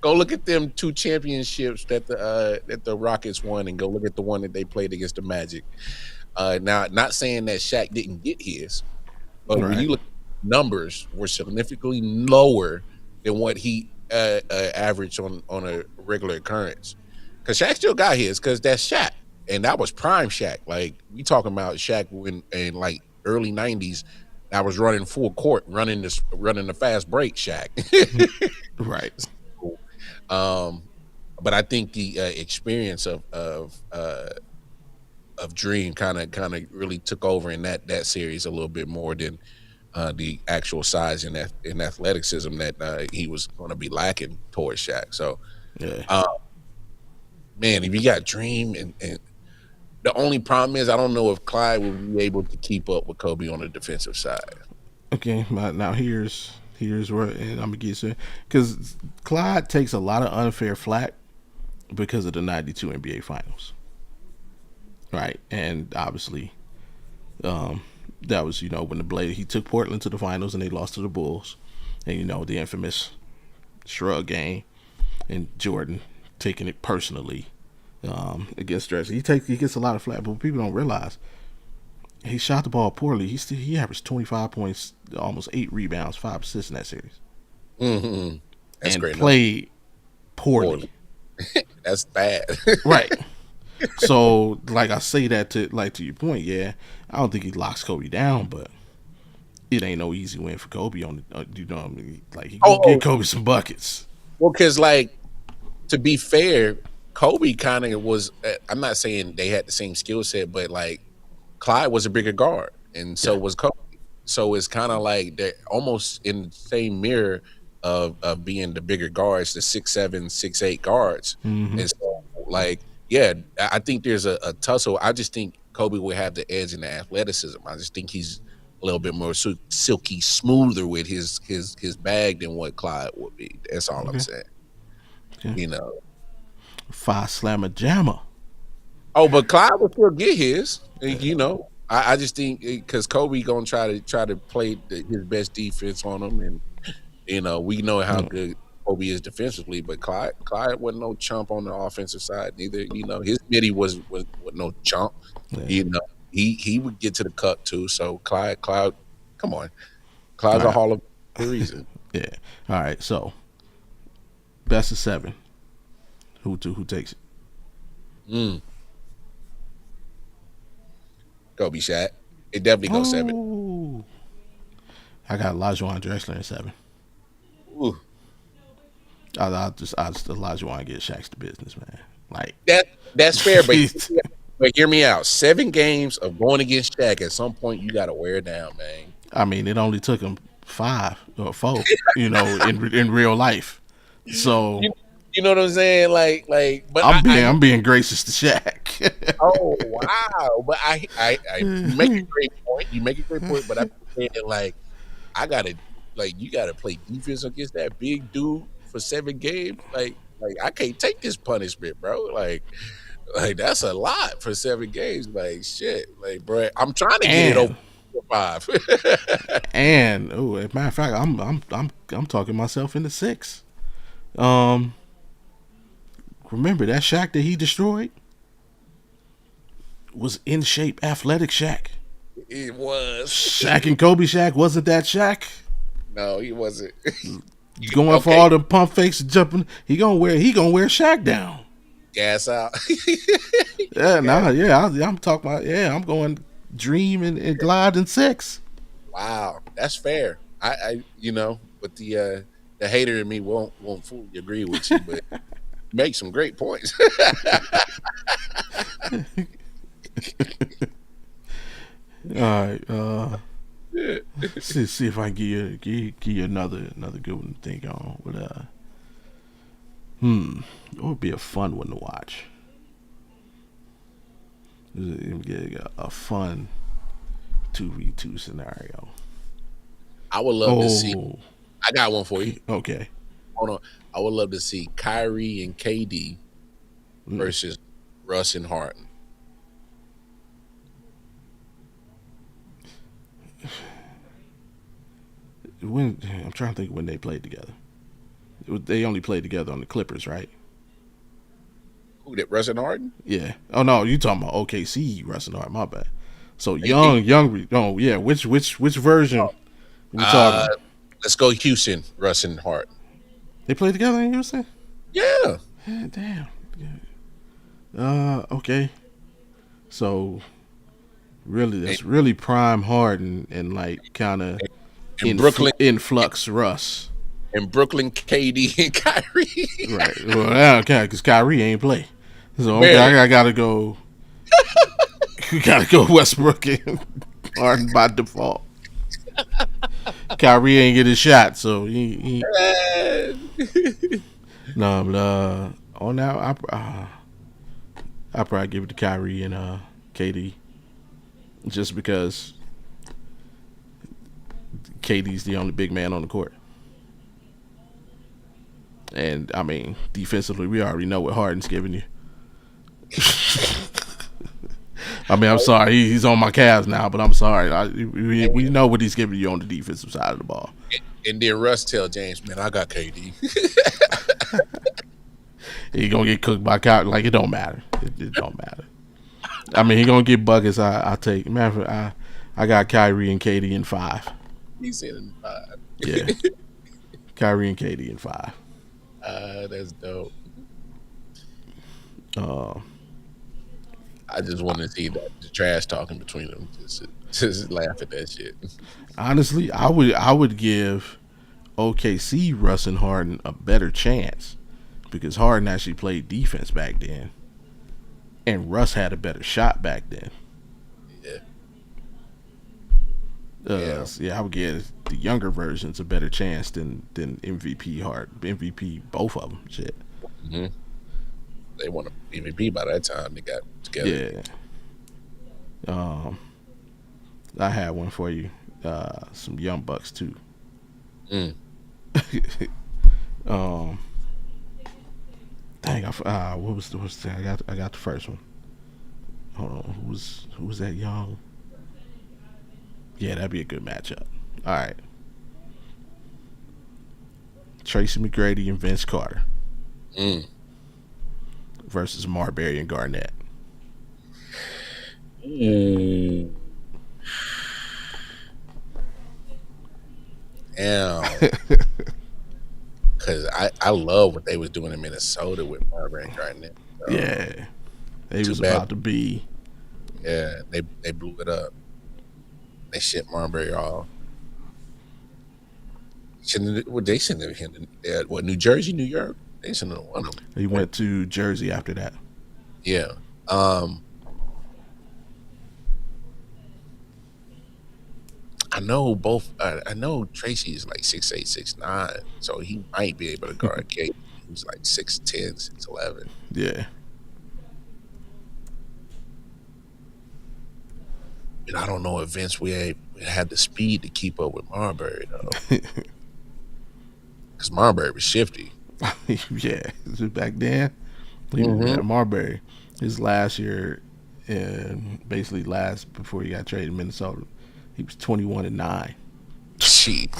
go look at them 2 championships that the Rockets won, and go look at the one that they played against the Magic. Now, not saying that Shaq didn't get his, but when Right. you look, numbers were significantly lower than what he averaged on a regular occurrence. Because Shaq still got his, because that's Shaq, and that was prime Shaq. Like we talking about Shaq when in like early '90s. I was running full court, running the fast break, Shaq. Right. um, but I think the experience of Dream kind of really took over in that series a little bit more than the actual size and athleticism that he was going to be lacking towards Shaq. So, Yeah. uh, man, if you got Dream and the only problem is I don't know if Clyde will be able to keep up with Kobe on the defensive side. Okay. Now here's where, and I'm gonna get you, because Clyde takes a lot of unfair flack because of the '92 NBA Finals, right? And obviously, um, that was when the Blade he took Portland to the finals and they lost to the Bulls, and the infamous shrug game and Jordan taking it personally against Dresser. He gets a lot of flack, but what people don't realize he shot the ball poorly. He averaged 25 points, almost 8 rebounds, 5 assists in that series, Mm-hmm. That's and great. played poorly. That's bad. Right. So, like I say that to your point, yeah, I don't think he locks Kobe down, but it ain't no easy win for Kobe on the, what I mean? Like he gonna get Kobe some buckets. Well, because like to be fair, Kobe kind of was. I'm not saying they had the same skill set, but like Clyde was a bigger guard, and so was Kobe. So it's kind of like they're almost in the same mirror of being the bigger guards, the 6'7", 6'8" guards. Mm-hmm. And so like, yeah, I think there's a tussle. I just think Kobe will have the edge in the athleticism. I just think he's a little bit more silky smoother with his bag than what Clyde would be. That's all I'm saying. Okay. 5 slammer jammer. Oh, but Clyde will still get his. I just think because Kobe gonna try to play his best defense on him, and we know how good Kobe is defensively, but Clyde wasn't no chump on the offensive side neither. His midi was no chump. Yeah. He would get to the cup too. So Clyde, come on, Clyde's a Hall of Fame for a reason. Yeah. All right. So best of 7. Who takes it? Kobe, Shaq. It definitely goes 7. I got Olajuwon Drexler in 7. Ooh. I just Olajuwon get Shaq's the business, man. Like that's fair, but hear me out. 7 games of going against Shaq. At some point, you got to wear down, man. I mean, it only took him 5 or 4, in real life. So you know what I'm saying? Like, but I'm being gracious to Shaq. Oh wow! But I you make a great point. You make a great point, but I'm saying like you gotta play defense against that big dude for 7 games. Like I can't take this punishment, bro. Like that's a lot for 7 games. Like shit. Like bro, I'm trying to get it over 5. And as a matter of fact, I'm talking myself into 6. Remember that Shaq that he destroyed was in shape, athletic Shaq. It was Shaq and Kobe Shaq wasn't that Shaq. No, he wasn't. Going for all the pump fakes and jumping. He gonna wear Shaq down. Gas out. I'm talking about. Yeah, I'm going Dream and Glide in 6. Wow, that's fair. I but the hater in me won't fully agree with you, but make some great points. All right. See if I can give you another good one to think on. What would be a fun one to watch? Get a fun 2v2 scenario. I would love to see. I got one for you. Okay. Hold on. I would love to see Kyrie and KD versus Russ and Harden. I'm trying to think when they played together. They only played together on the Clippers, right? Who did Russ and Harden? Yeah. Oh no, you talking about OKC Russ and Harden? My bad. So young. Oh yeah. Which version? We talking? Let's go Houston. Russ and Harden. They played together in Houston. Yeah. Damn. Okay. So really, that's really prime Harden and like kind of in Brooklyn influx Russ. In Brooklyn, KD and Kyrie. Right. Well, I don't care because Kyrie ain't play. So okay, I gotta go. You gotta go Westbrook and Harden by default. Kyrie ain't get his shot, so he no. But now I probably give it to Kyrie and KD, just because KD's the only big man on the court. And I mean, defensively, we already know what Harden's giving you. I mean, I'm sorry, he's on my Cavs now, but I'm sorry. We know what he's giving you on the defensive side of the ball. And then Russ tell James, man, I got KD. He gonna get cooked by Kyrie. Like, it don't matter. It don't matter. I mean, he gonna get buckets. I take. Matter of fact, I got Kyrie and KD in 5. He's in 5. Yeah, Kyrie and KD in 5. That's dope. Uh, I just want to see the trash talking between them. Just laugh at that shit. Honestly, I would give OKC Russ and Harden a better chance because Harden actually played defense back then, and Russ had a better shot back then. Yeah, I would give the younger versions a better chance than MVP MVP, both of them. Shit. Mm-hmm. They won a MVP by that time. They got together. Yeah. I had one for you. Some Young Bucks too. Dang, what was that? I got the first one. Hold on, who was that young? Yeah, that'd be a good matchup. All right, Tracy McGrady and Vince Carter versus Marbury and Garnett. Damn. Because I love what they was doing in Minnesota with Marbury and Garnett. So, yeah, they was about to be. Yeah, they blew it up. They shipped Marbury off. They shouldn't have hinted. What, New Jersey, New York? They shouldn't have won them. He went to Jersey after that. Yeah. I know both. I know Tracy is like 6'8", 6'9", so he might be able to guard Kate. He's like 6'10", 6'11". Yeah. And I don't know if Vince we had the speed to keep up with Marbury though, because Marbury was shifty. Yeah, back then, Marbury, his last year, and basically last before he got traded to Minnesota, he was 21-9. Shit.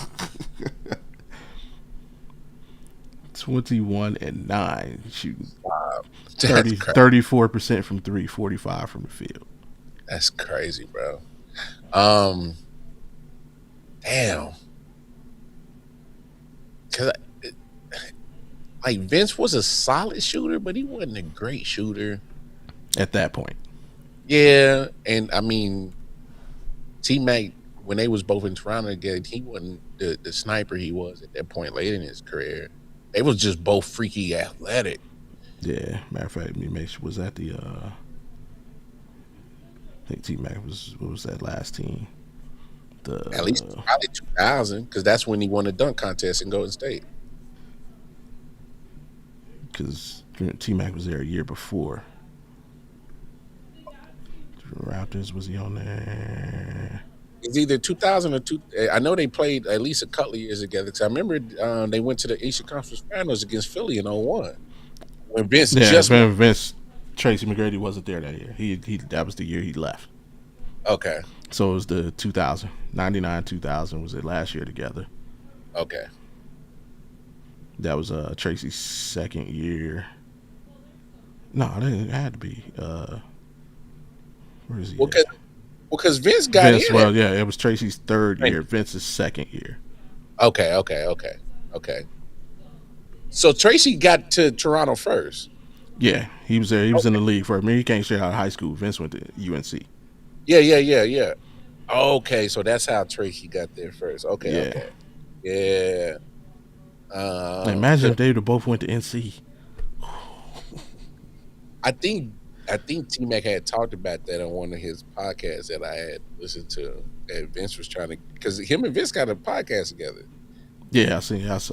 21-9, shooting Wow. 34% from 3, 45 from the field. That's crazy, bro. Damn. Cause like Vince was a solid shooter, but he wasn't a great shooter at that point. Yeah, and I mean, T-Mac, when they was both in Toronto together, he wasn't the sniper he was at that point late in his career. They was just both freaky athletic. Yeah, matter of fact, was at the I think T-Mac what was that last team? At least probably 2000, because that's when he won the dunk contest in Golden State. Because T-Mac was there a year before. Raptors, was he on there? It's either 2000 or two. I know they played at least a couple of years together. Because I remember they went to the Eastern Conference Finals against Philly in 2001. When Vince Vince Tracy McGrady wasn't there that year. He that was the year he left. Okay. So it was the 2000, 99, 2000 was it last year together. Okay. That was Tracy's second year. No, it had to be. Where is he? Because Vince got in. Well, yeah, it was Tracy's third year. Vince's second year. Okay. So Tracy got to Toronto first. Yeah, he was there. He was in the league for. I mean, he came straight out of high school. Vince went to UNC. Yeah. Okay, so that's how Tracy got there first. Okay. Yeah. Imagine if they both went to NC. I think T-Mac had talked about that on one of his podcasts that I had listened to. And Vince was trying to, because him and Vince got a podcast together. Yeah,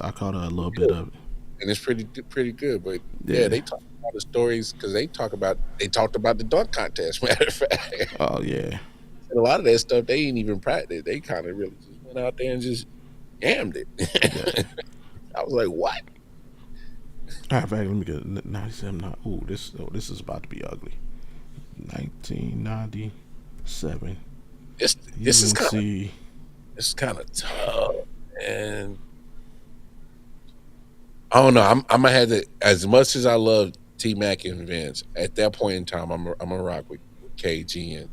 I caught a little bit of it, and it's pretty good. But yeah they talk about the stories because they talked about the dunk contest. Matter of fact. Oh yeah. And a lot of that stuff they ain't even practice. They kind of really just went out there and just jammed it. Yeah. I was like, what? All right, let me get 97. This is about to be ugly. 1997 This is kind of UNC. tough, and I don't know. I'm gonna have to. As much as I love T Mac and Vince, at that point in time, I'm gonna rock with KG and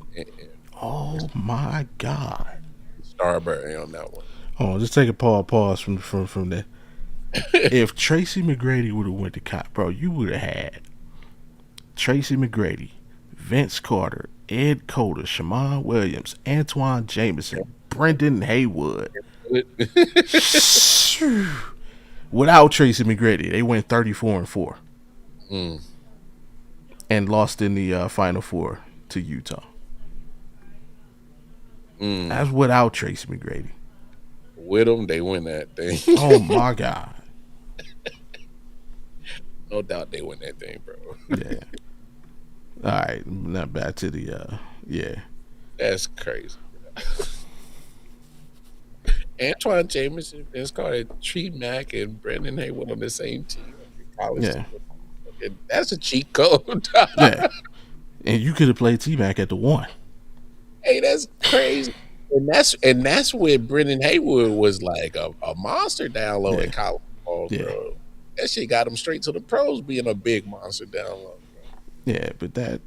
Oh my God. Starberry on that one. Hold on, just take a pause from that. If Tracy McGrady would have went to cop, bro, you would have had Tracy McGrady, Vince Carter, Ed Coder, Shamon Williams, Antoine Jameson, Brendan Haywood. Without Tracy McGrady, they went 34-4 Mm, and lost in the Final Four to Utah. mm. That's without Tracy McGrady. With them, they win that thing. Oh my God. No doubt they win that thing, bro. Yeah. All right. Now back to the yeah. That's crazy. Antoine Jameson, Vince Carter, Tree Mack, and Brendan Haywood on the same team. College Yeah. team. That's a cheat code. Yeah. And you could have played T Mac at the one. Hey, that's crazy. And that's where Brendan Haywood was like a monster down low in Yeah. college ball, Yeah. bro. That shit got him straight to the pros being a big monster down low. Yeah, but that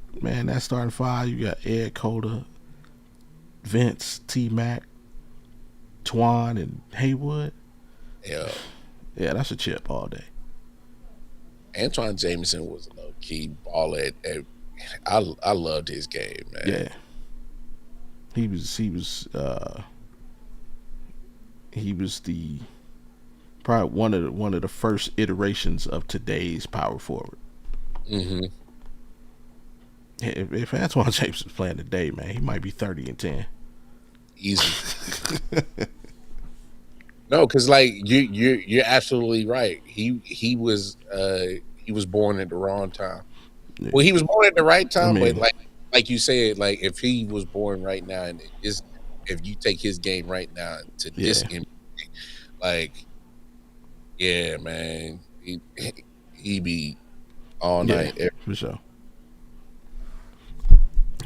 starting five, you got Ed Coder, Vince, T Mac, Twan, and Haywood. Yeah. Yeah, that's a chip all day. Antoine Jameson was a low key baller I loved his game, man. Yeah. He was the probably one of the first iterations of today's power forward. Mm-hmm. If Antoine James was playing today, man, he might be 30-10. Easy. No, because like you're absolutely right. He was born at the wrong time. Yeah. Well, he was born at the right I time, but mean, like you said, like if he was born right now and if you take his game right now to this yeah, NBA, like yeah, man, he be all yeah, night. for sure.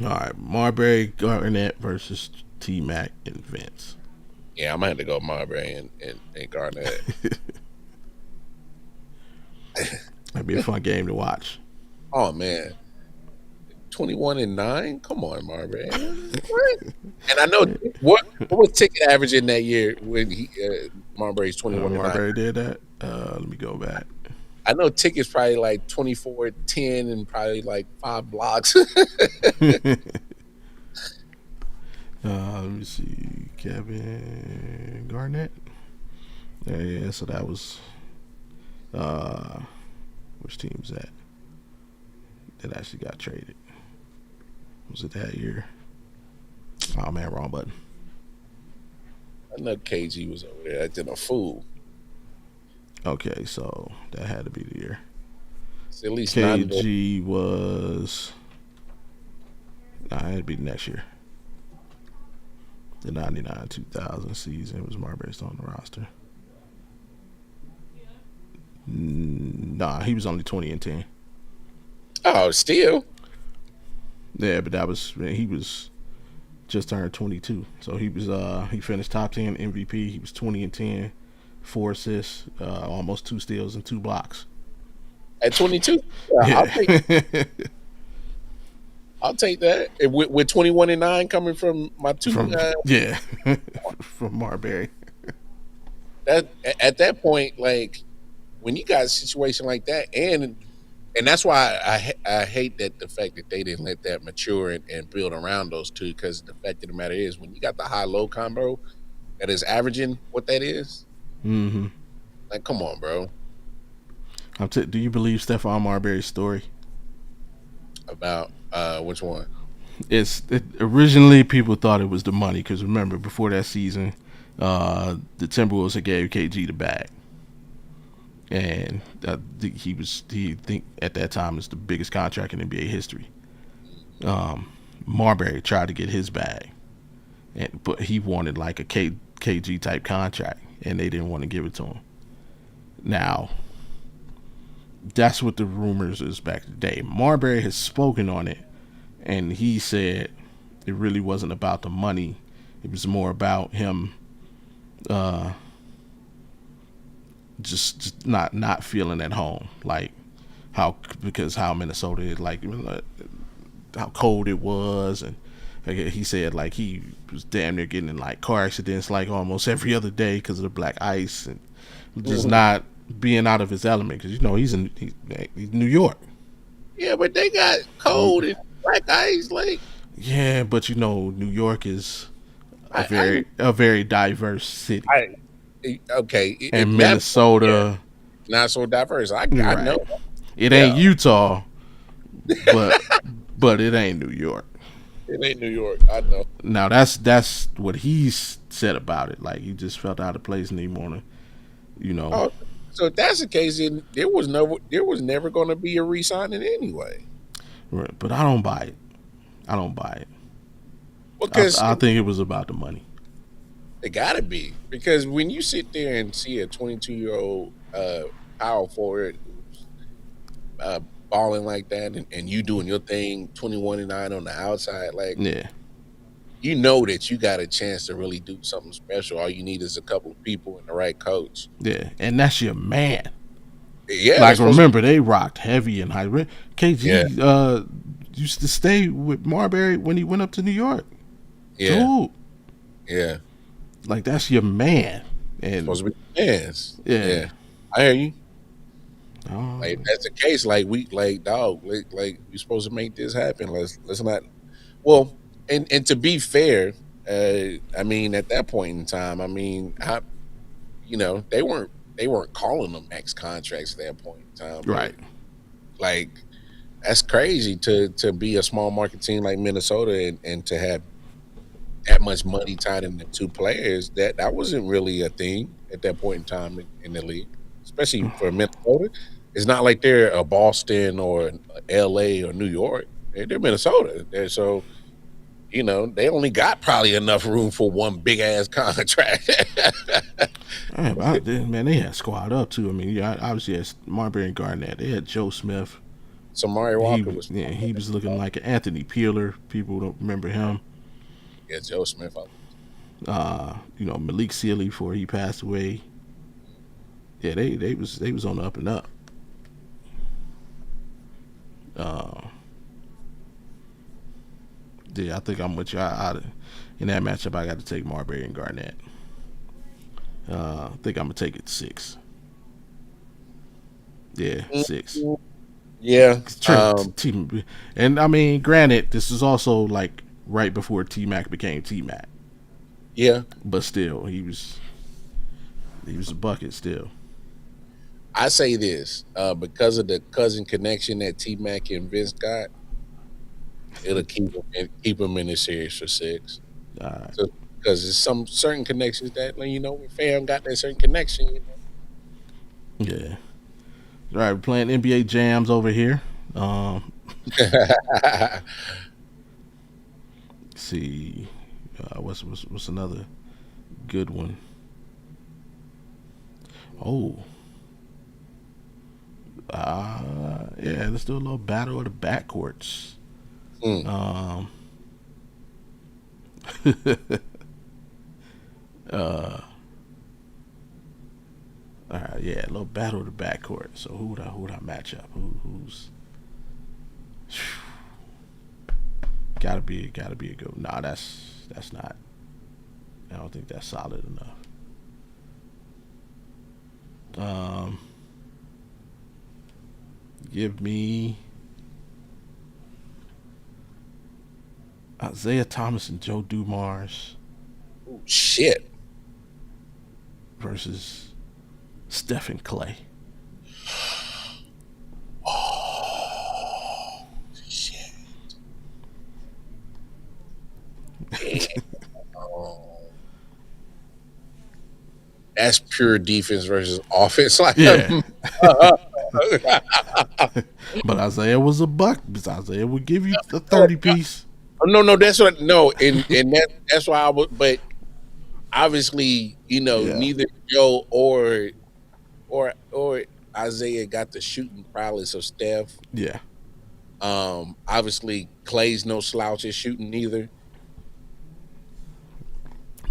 All right, Marbury Garnett versus T Mac and Vince. Yeah, I'm gonna have to go Marbury and Garnett. That'd be a fun game to watch. Oh man, 21-9. Come on, Marbury. What? And I know what was ticket average in that year when Marbury's 21-9. Marbury did that. Let me go back. I know tickets probably like 24-10 and probably like 5 blocks. Let me see, Kevin Garnett. Yeah, so that was which team was that? That actually got traded. Was it that year? Oh man, wrong button. I know KG was over there acting a fool. Okay, so that had to be the year. It's at least KG was. Nah, it had to be the next year. The 99-2000 season was Marbury still on the roster. Nah, he was only 20-10. Oh, still. Yeah, but he was just turned 22. So he finished top 10 MVP. He was 20-10, 4 assists, almost 2 steals and 2 blocks. At 22? Yeah. I'll take that. With 21-9 coming from my two from Marbury. That at that point, like when you got a situation like that, and that's why I hate that the fact that they didn't let that mature and build around those two, because the fact of the matter is when you got the high low combo that is averaging what that is, like come on, bro. Do you believe Stephon Marbury's story? About which one? Originally people thought it was the money, because remember before that season, the Timberwolves had gave KG the bag, and he think at that time it's the biggest contract in NBA history. Marbury tried to get his bag, but he wanted like a KG type contract, and they didn't want to give it to him. Now, That's what the rumors is back today. Marbury has spoken on it, and he said it really wasn't about the money. It was more about him uh, just not feeling at home, like how because how Minnesota is, like how cold it was, and like, he said like he was damn near getting in like car accidents like almost every other day because of the black ice and just not being out of his element because he's New York. Yeah, but they got cold and black ice. Like, Yeah, but New York is I, a very diverse city, okay, and that yeah, Minnesota, not so diverse. I know. right? It ain't Yeah, Utah, but it ain't New York. it ain't New York. I know. Now that's what he's said about it. Like he just felt out of place and he wanna, you know. Oh, so if that's the case, then there was never going to be a re-signing anyway. Right, but I don't buy it. I don't buy it. Because I think it was about the money. it got to be, because when you sit there and see a 22-year-old power forward who's uh, balling like that, and you doing your thing 21-9 on the outside, like, Yeah, you know that you got a chance to really do something special. All you need is a couple of people and the right coach. yeah, and that's your man. Yeah, Like that's supposed to remember they rocked heavy and high. yeah, KG used to stay with Marbury when he went up to New York. yeah, Dude, yeah. like that's your man. And Supposed to be fans. yeah, Yeah, I hear you. oh, Like, if that's the case, like, we like dog, like we supposed to make this happen. Let's not. Well, and to be fair, I mean, at that point in time, I mean, they weren't calling them max contracts at that point in time. But right. like, that's crazy to be a small market team like Minnesota, and to have that much money tied into two players. That wasn't really a thing at that point in time in the league, especially for Minnesota. It's not like they're a Boston or L.A. or New York. They're Minnesota. So they only got probably enough room for one big ass contract. Man, they had squad up too. I mean, yeah, obviously had Marbury and Garnett. They had Joe Smith. Samari Walker was, He was looking like an Anthony Peeler. People don't remember him. yeah, Joe Smith. Malik Sealy before he passed away. Yeah, they was on the up and up. Yeah, I think I'm with you. In that matchup, I got to take Marbury and Garnett. I think I'm gonna take it 6. Yeah, 6. Yeah. And I mean, granted, this is also like right before T Mac became T Mac, Yeah. but still, he was a bucket still. I say this, because of the cousin connection that T Mac and Vince got, it'll keep him in the series for 6. Uh, So, because there's some certain connections that, when fam got that certain connection. yeah. All right, we're playing NBA jams over here. Let's see, what's another good one? Oh, yeah. Let's do a little battle of the backcourts. Mm. All right, yeah, a little battle of the backcourt. So who would I match up? Who's gotta be a good. Nah, that's not. I don't think that's solid enough. Give me Isaiah Thomas and Joe Dumars Oh, shit. versus Stephen Clay. Oh, shit. Oh. That's pure defense versus offense. Like, Yeah. But Isaiah was a buck. Isaiah would give you a 30 piece. no, that's what, no, and that's why I would, but obviously, Yeah. neither Joe or Isaiah got the shooting prowess of Steph. Yeah, Obviously Clay's no slouch at shooting either.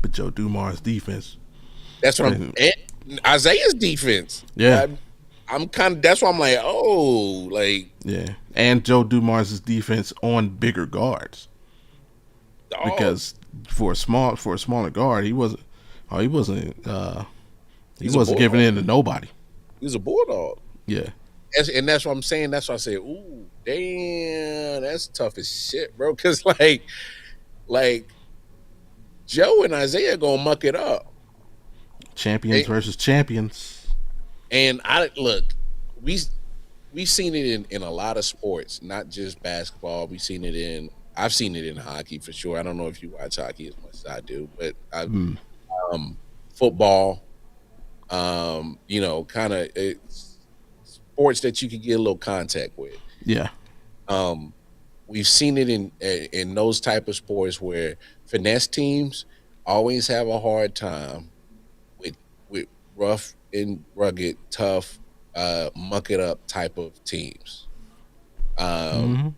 but Joe Dumars' defense That's what I'm. been And Isaiah's defense. yeah, I'm kind of. That's why I'm like, oh, like, yeah, and Joe Dumars' defense on bigger guards dog. because for a smaller guard, oh, he He's a wasn't bulldog. giving in to nobody. He's a bulldog. Yeah, And that's what I'm saying. That's why I said, ooh, damn, that's tough as shit, bro. Because like Joe and Isaiah gonna muck it up. champions And, versus champions. and I look, we we've seen it in a lot of sports, not just basketball. We've seen it in. I've seen it in hockey for sure. I don't know if you watch hockey as much as I do, but I Mm, um football, kind of sports that you could get a little contact with. yeah, Um, we've seen it in those type of sports where finesse teams always have a hard time with with rough and rugged, tough, muck it up type of teams. Um, hmm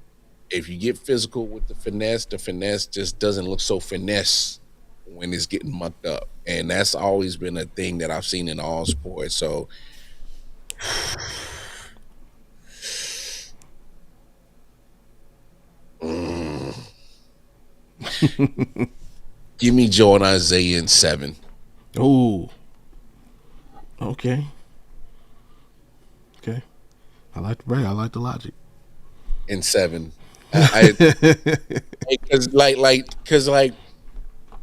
if you get physical with the finesse just doesn't look so finesse when it's getting mucked up, and that's always been a thing that I've seen in all sports. So, mm, give me Joe and Isaiah in 7. Oh, okay, okay. I like the break. I like the logic. In 7. I because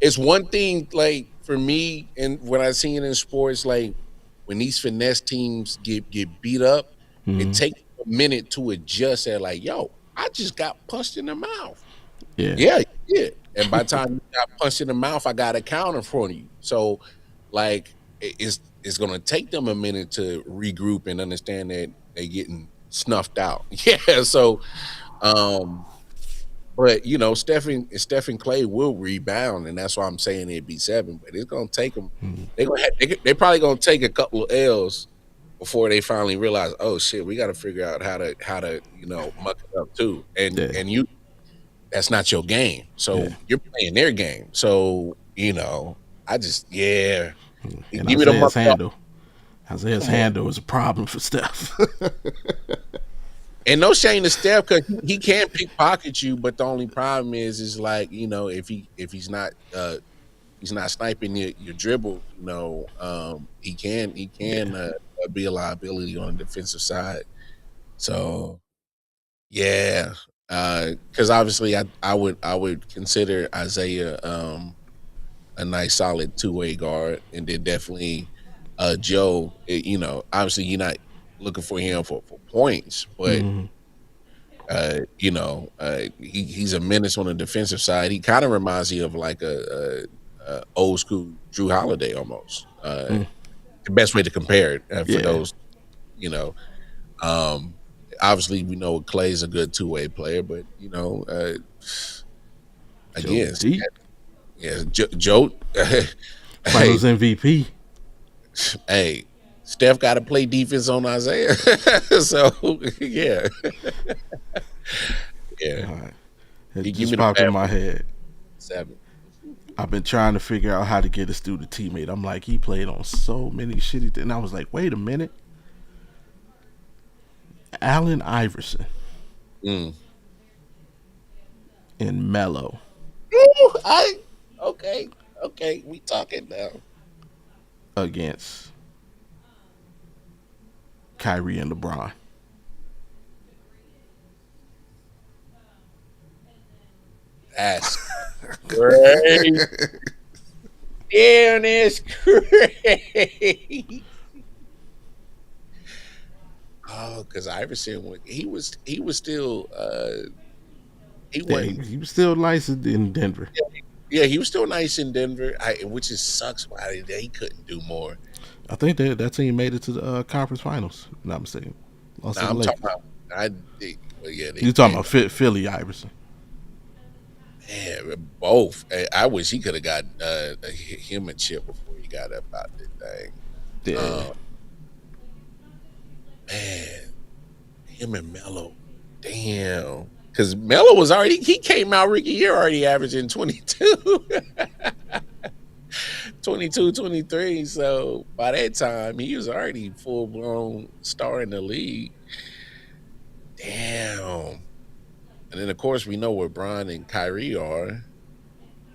it's one thing like for me, and when I see it in sports, like when these finesse teams get beat up, it Mhm. takes a minute to adjust. At like, yo, I just got punched in the mouth. Yeah, Yeah, you did. And by the time you got punched in the mouth, I got a counter for you. So, like, it's gonna take them a minute to regroup and understand that they getting snuffed out. Yeah. So, um, but Stephen Clay will rebound, and that's why I'm saying it'd be 7. But it's gonna take them. Mhm. They probably gonna take a couple of L's before they finally realize, oh shit, we got to figure out how to muck it up too. And yeah, and you that's not your game. yeah. So you're playing their game. So I just And give me the muck up. Isaiah's Come on. handle is a problem for Steph. And no shame to Steph because he can pickpocket you, but the only problem is like if he's not sniping your dribble, he can Yeah, be a liability on the defensive side. So yeah, because obviously I would consider Isaiah a nice solid two-way guard, and then definitely Joe. Obviously you're not looking for him for points, but hmm he's a menace on the defensive side. He kind of reminds me of like a old school Drew Holiday almost. The best way to compare it for yeah. those, you know. Um, Obviously, we know Clay's a good two-way player, but Joe again, Deep, yeah, Joe. Hey, Finals MVP. hey, Steph got to play defense on Isaiah, so yeah, yeah. All right, it You give just me the popped in bad my head. 7. I've been trying to figure out how to get this dude a teammate. I'm like, he played on so many shitty things. And I was like, wait a minute. Allen Iverson Mm. and Melo Ooh, okay, we talking now. against Kyrie and LeBron. That's great. Damn, that's great. Oh, because Iverson, he was still he Yeah, wasn't. he was still nice in Denver. Yeah, he was still nice in Denver, which is sucks why he couldn't do more. I think that team made it to the conference finals. If I'm not mistaken. Lost to Now the I'm talking Lakers. about well, yeah, You talking about Philly Iverson? man, both. I wish he could have got him a chip before he got up out the thing. Yeah, Uh, Him and Melo. Damn. Because Melo was already, he came out rookie year already averaging 22, 22, 23. So by that time, he was already full blown star in the league. Damn. And then, of course, we know where Bron and Kyrie are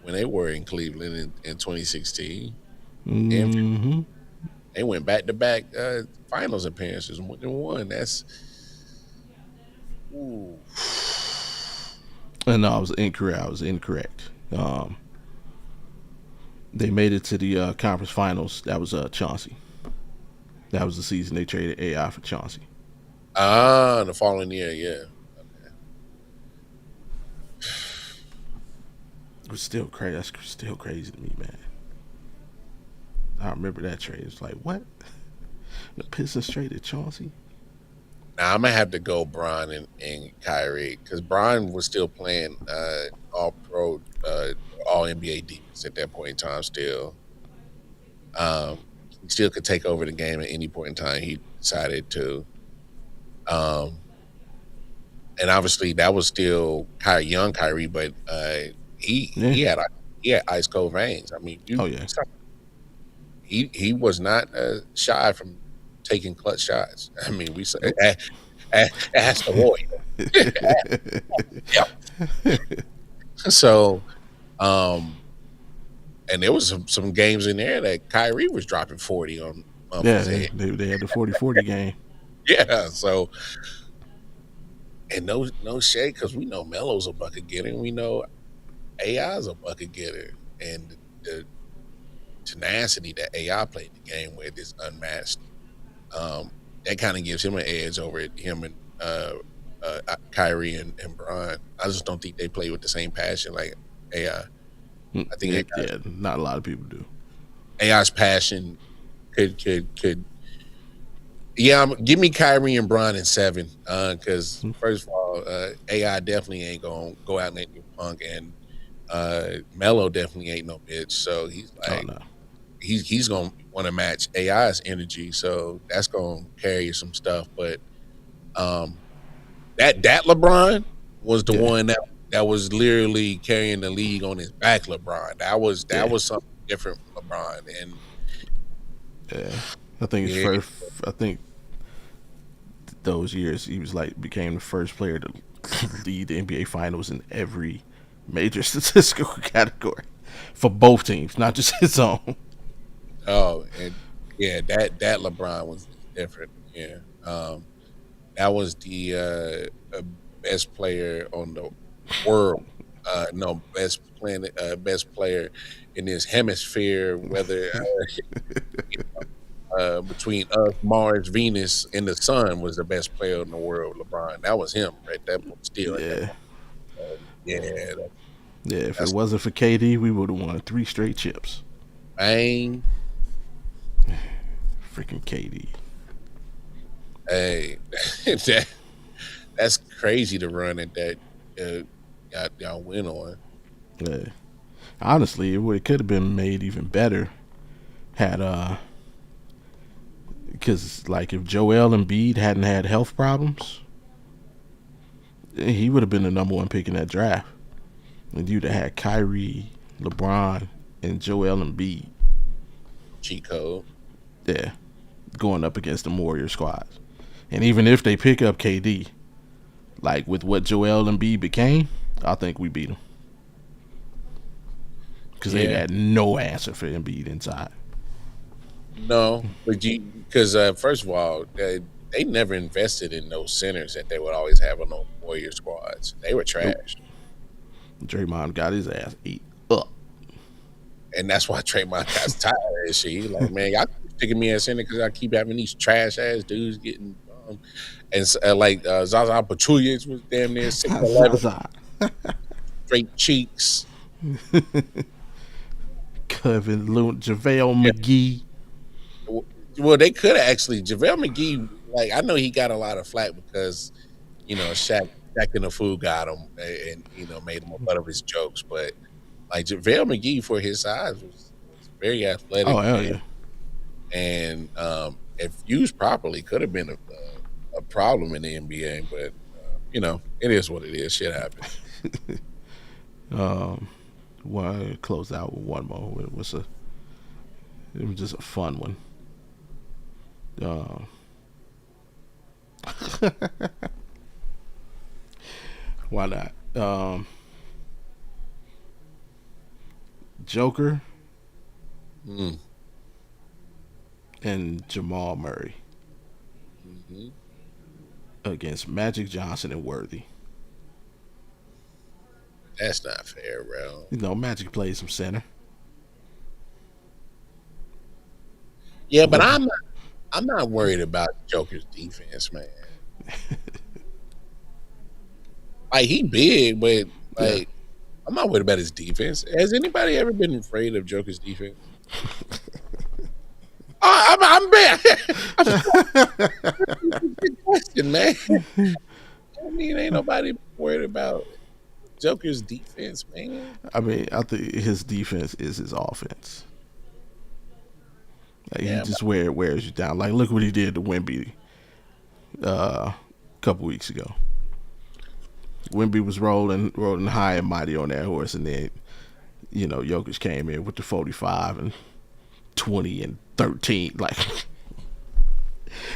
when they were in Cleveland in 2016. And Mm-hmm. they went back to back finals appearances and won. That's, ooh. And no, I was incorrect. They made it to the conference finals. That was Chauncey. That was the season they traded AI for Chauncey. Ah, the following year, yeah. It was still crazy. That's still crazy to me, man. I remember that trade. It's like, what? The Pistons traded Chauncey? Now I'm gonna have to go Bron and Kyrie because Bron was still playing all pro, all NBA defense at that point in time. Still, he still could take over the game at any point in time he decided to. Um, and obviously that was still young Kyrie, but he Yeah. he had ice cold veins. I mean, Oh, yeah. he was not shy from taking clutch shots. I mean, we said ask the Warrior. Yeah. So, and there was some games in there that Kyrie was dropping 40 on Yeah, his head. they had the 40-40 game. Yeah, so and no shade because we know Melo's a bucket getter, and we know AI's a bucket getter, and the tenacity that AI played the game with is unmatched. That kind of gives him an edge over him and Kyrie and Bron. I just don't think they play with the same passion like AI. I think Yeah, not a lot of people do. AI's passion could. Yeah, give me Kyrie and Bron in 7. Because first of all, AI definitely ain't gonna go out and make you punk, and Melo definitely ain't no bitch. So he's like, Oh no. he's gonna want to match AI's energy. So that's gonna carry some stuff. But that LeBron was the Yeah. one that was literally carrying the league on his back. LeBron. That was something different from LeBron. And Yeah. I think his yeah, first. I think those years he was like became the first player to lead the NBA Finals in every major statistical category for both teams, not just his own. oh, and yeah, that LeBron was different. Yeah, that was the best player on the world. No, best player in this hemisphere. Whether between us, Mars, Venus, and the Sun was the best player in the world. LeBron, that was him, right? That was still at that Yeah. point. Yeah, Yeah. If it that's wasn't for KD, we would have won 3 straight chips. bang. Freaking KD. Hey, that's crazy to run at that. Y'all win on. Yeah. Honestly, it could have been made even better had because like if Joel Embiid hadn't had health problems, he would have been the number 1 pick in that draft. And you'd have had Kyrie, LeBron, and Joel Embiid. Cheat code. Yeah, going up against the Warrior squads. And even if they pick up KD, like with what Joel Embiid became, I think we beat him because they Yeah. had no answer for Embiid inside. No, but because first of all, they never invested in those centers that they would always have on those Warrior squads. They were Nope. trash, Draymond got his ass ate up. and that's why Draymond got tired of that shit. He's like, man, y'all keep sticking me at center because I keep having these trash ass dudes getting. And Zaza Pachulia was damn near 6'11", Zaza. straight cheeks. Kevin Loon, JaVale McGee. Well, they could have actually. JaVale McGee, like I know he got a lot of flack because Shaq and the fool got him and made him a butt of his jokes. But like JaVale McGee for his size was very athletic. Oh hell yeah. And if used properly, could have been a problem in the NBA, but it is what it is. Shit happens. Want to close out with one more. It was just a fun one. Uh, why not? Joker Mm. and Jamal Murray Hmm. against Magic Johnson and Worthy. That's not fair, bro. You know, Magic plays some center. Yeah, but What? I'm not worried about Joker's defense, man. Like he big, but Yeah. like I'm not worried about his defense. Has anybody ever been afraid of Joker's defense? I'm bad. Good question, man. I mean, ain't nobody worried about Joker's defense, man. I mean, I think his defense is his offense. Like, he Yeah, just wears you down. Like, look what he did to Wemby a couple weeks ago. Wemby was rolling high and mighty on that horse, and then Jokic came in with the 45 and 20 and 13. Like,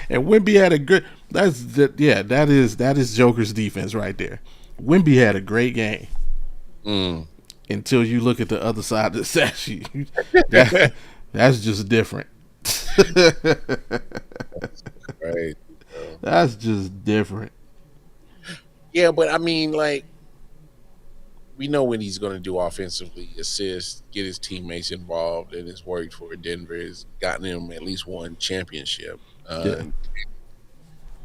and Wemby had a good. That is Joker's defense right there. Wemby had a great game mm. until you look at the other side of the stat sheet. That's just different. Right. That's just different. Yeah, but I mean, like, we know what he's going to do offensively: assist, get his teammates involved, and it's worked for Denver. It's gotten him at least one championship. Yeah.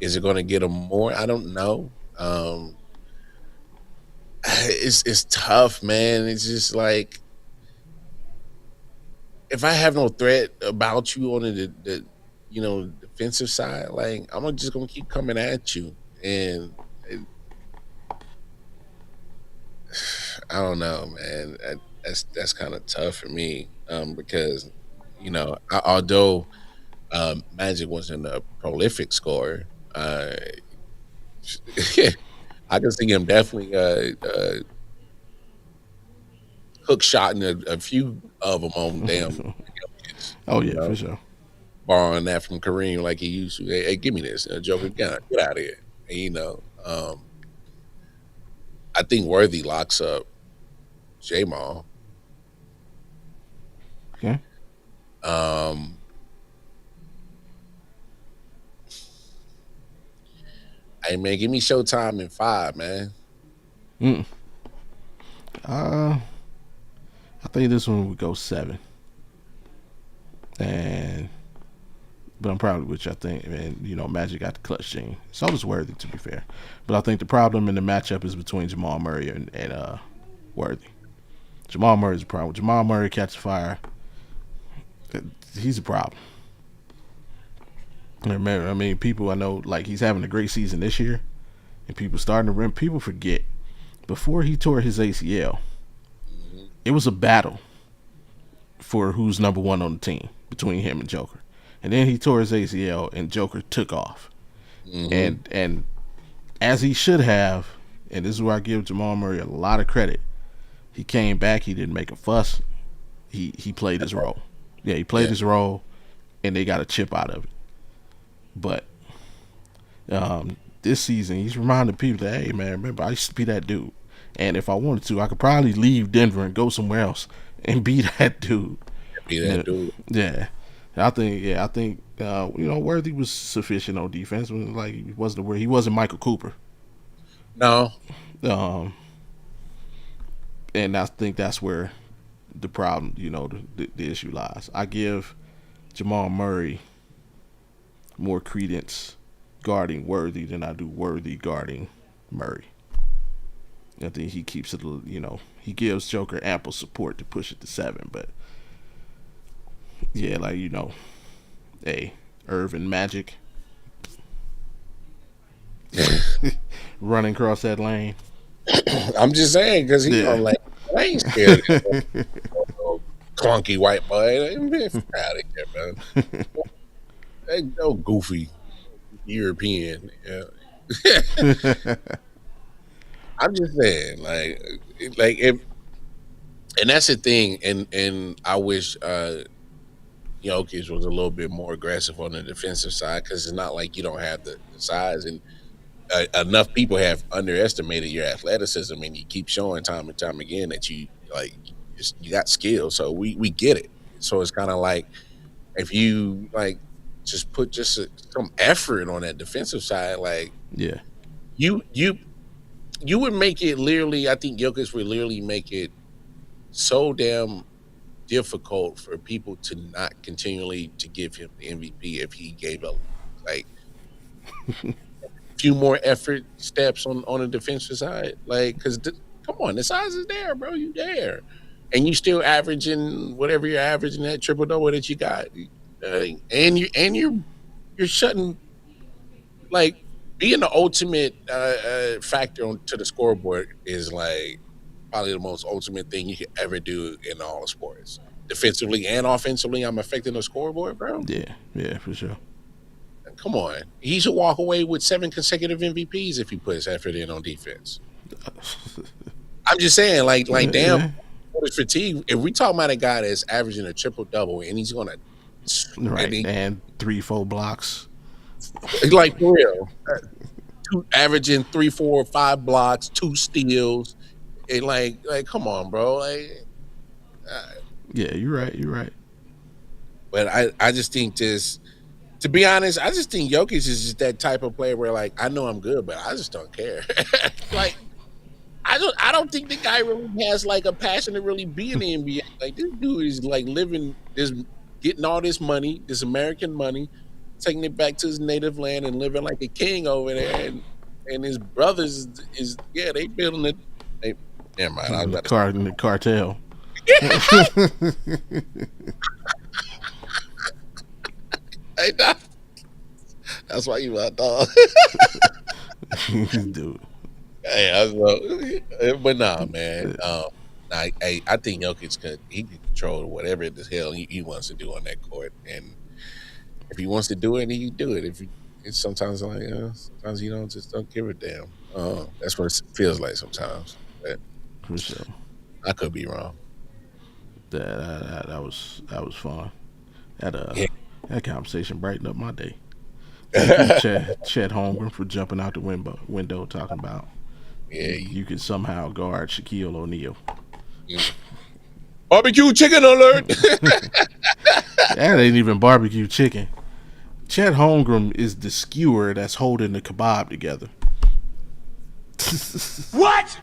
Is it going to get him more? I don't know. It's tough, man. It's just like if I have no threat about you on the defensive side, like I'm just gonna keep coming at you, and I don't know, man. That's kind of tough for me because although Magic wasn't a prolific scorer, I can see him definitely hook shotting a few of them on damn Jokic, Oh you yeah, for know, sure. borrowing that from Kareem like he used to. Hey, give me this, Joker, get out of here. And, I think Worthy locks up Jamal. Okay. Um, hey man, give me Showtime in 5, man. Mm. I think this one would go 7, but I'm probably with you. I think, man, Magic got the clutch gene. So does Worthy, to be fair. But I think the problem in the matchup is between Jamal Murray and Worthy. Jamal Murray's a problem. Jamal Murray catches fire. He's a problem. Remember, I mean, people I know, like, he's having a great season this year, and people forget before he tore his ACL, it was a battle for who's number one on the team between him and Joker. And then he tore his ACL, and Joker took off. Mm-hmm. And as he should have, and this is where I give Jamal Murray a lot of credit. He came back. He didn't make a fuss. He played his role. Yeah, he played his role, and they got a chip out of it. But this season, he's reminding people that, hey, man, remember, I used to be that dude. And if I wanted to, I could probably leave Denver and go somewhere else and be that dude. Be that dude. Yeah. I think Worthy was sufficient on defense. Like, he wasn't Michael Cooper. No. And I think that's where the problem, the issue lies. I give Jamal Murray more credence guarding Worthy than I do Worthy guarding Murray. I think he keeps it, he gives Joker ample support to push it to 7, but yeah, like, hey, Irvin Magic running across that lane. I'm just saying because I ain't scared of that clunky white boy. Out of here, man. Hey, no goofy European. Yeah. I'm just saying, like if, and that's the thing, and I wish Jokic was a little bit more aggressive on the defensive side because it's not like you don't have the size, and enough people have underestimated your athleticism, and you keep showing time and time again that you like you got skill. So we get it. So it's kind of like if you like just put some effort on that defensive side, like Yeah, you you you would make it literally. I think Jokic would literally make it so damn difficult for people to not continually to give him the MVP if he gave a like few more effort steps on the defensive side. Like, because come on, the size is there, bro. You there, and you still averaging whatever you're averaging that triple double that you got, and you're shutting like being the ultimate factor to the scoreboard is like probably the most ultimate thing you could ever do in all sports. Defensively and offensively, I'm affecting the scoreboard, bro. yeah, for sure. Come on. He should walk away with 7 consecutive MVPs if he puts effort in on defense. I'm just saying, like damn, Yeah, what is fatigue? If we talking about a guy that's averaging a triple double and he's gonna right, and 3-4 blocks. like for real, averaging 3, 4, 5 blocks, 2 steals, and like come on, bro. Like uh, Yeah, you're right. You're right. but I just think this. To be honest, I just think Jokic is just that type of player where, like, I know I'm good, but I just don't care. Like, I don't think the guy really has like a passion to really be in the NBA. Like, this dude is like living this, getting all this money, this American money, taking it back to his native land and living like a king over there. And his brothers is yeah, they building it. They, never mind. I was about to The cartel. say, that's why you my dog. Dude. Hey, but nah, man. I think Jokic he can control whatever the hell he wants to do on that court, and if he wants to do it, he can do it. It's sometimes like sometimes you don't just don't give a damn. That's what it feels like sometimes. But For sure. I could be wrong. That was fun. That Yeah, that conversation brightened up my day. Thank you, Chet Holmgren, for jumping out the window talking about yeah. you could somehow guard Shaquille O'Neal. Barbecue chicken alert! That ain't even barbecue chicken. Chet Holmgren is the skewer that's holding the kebab together. What?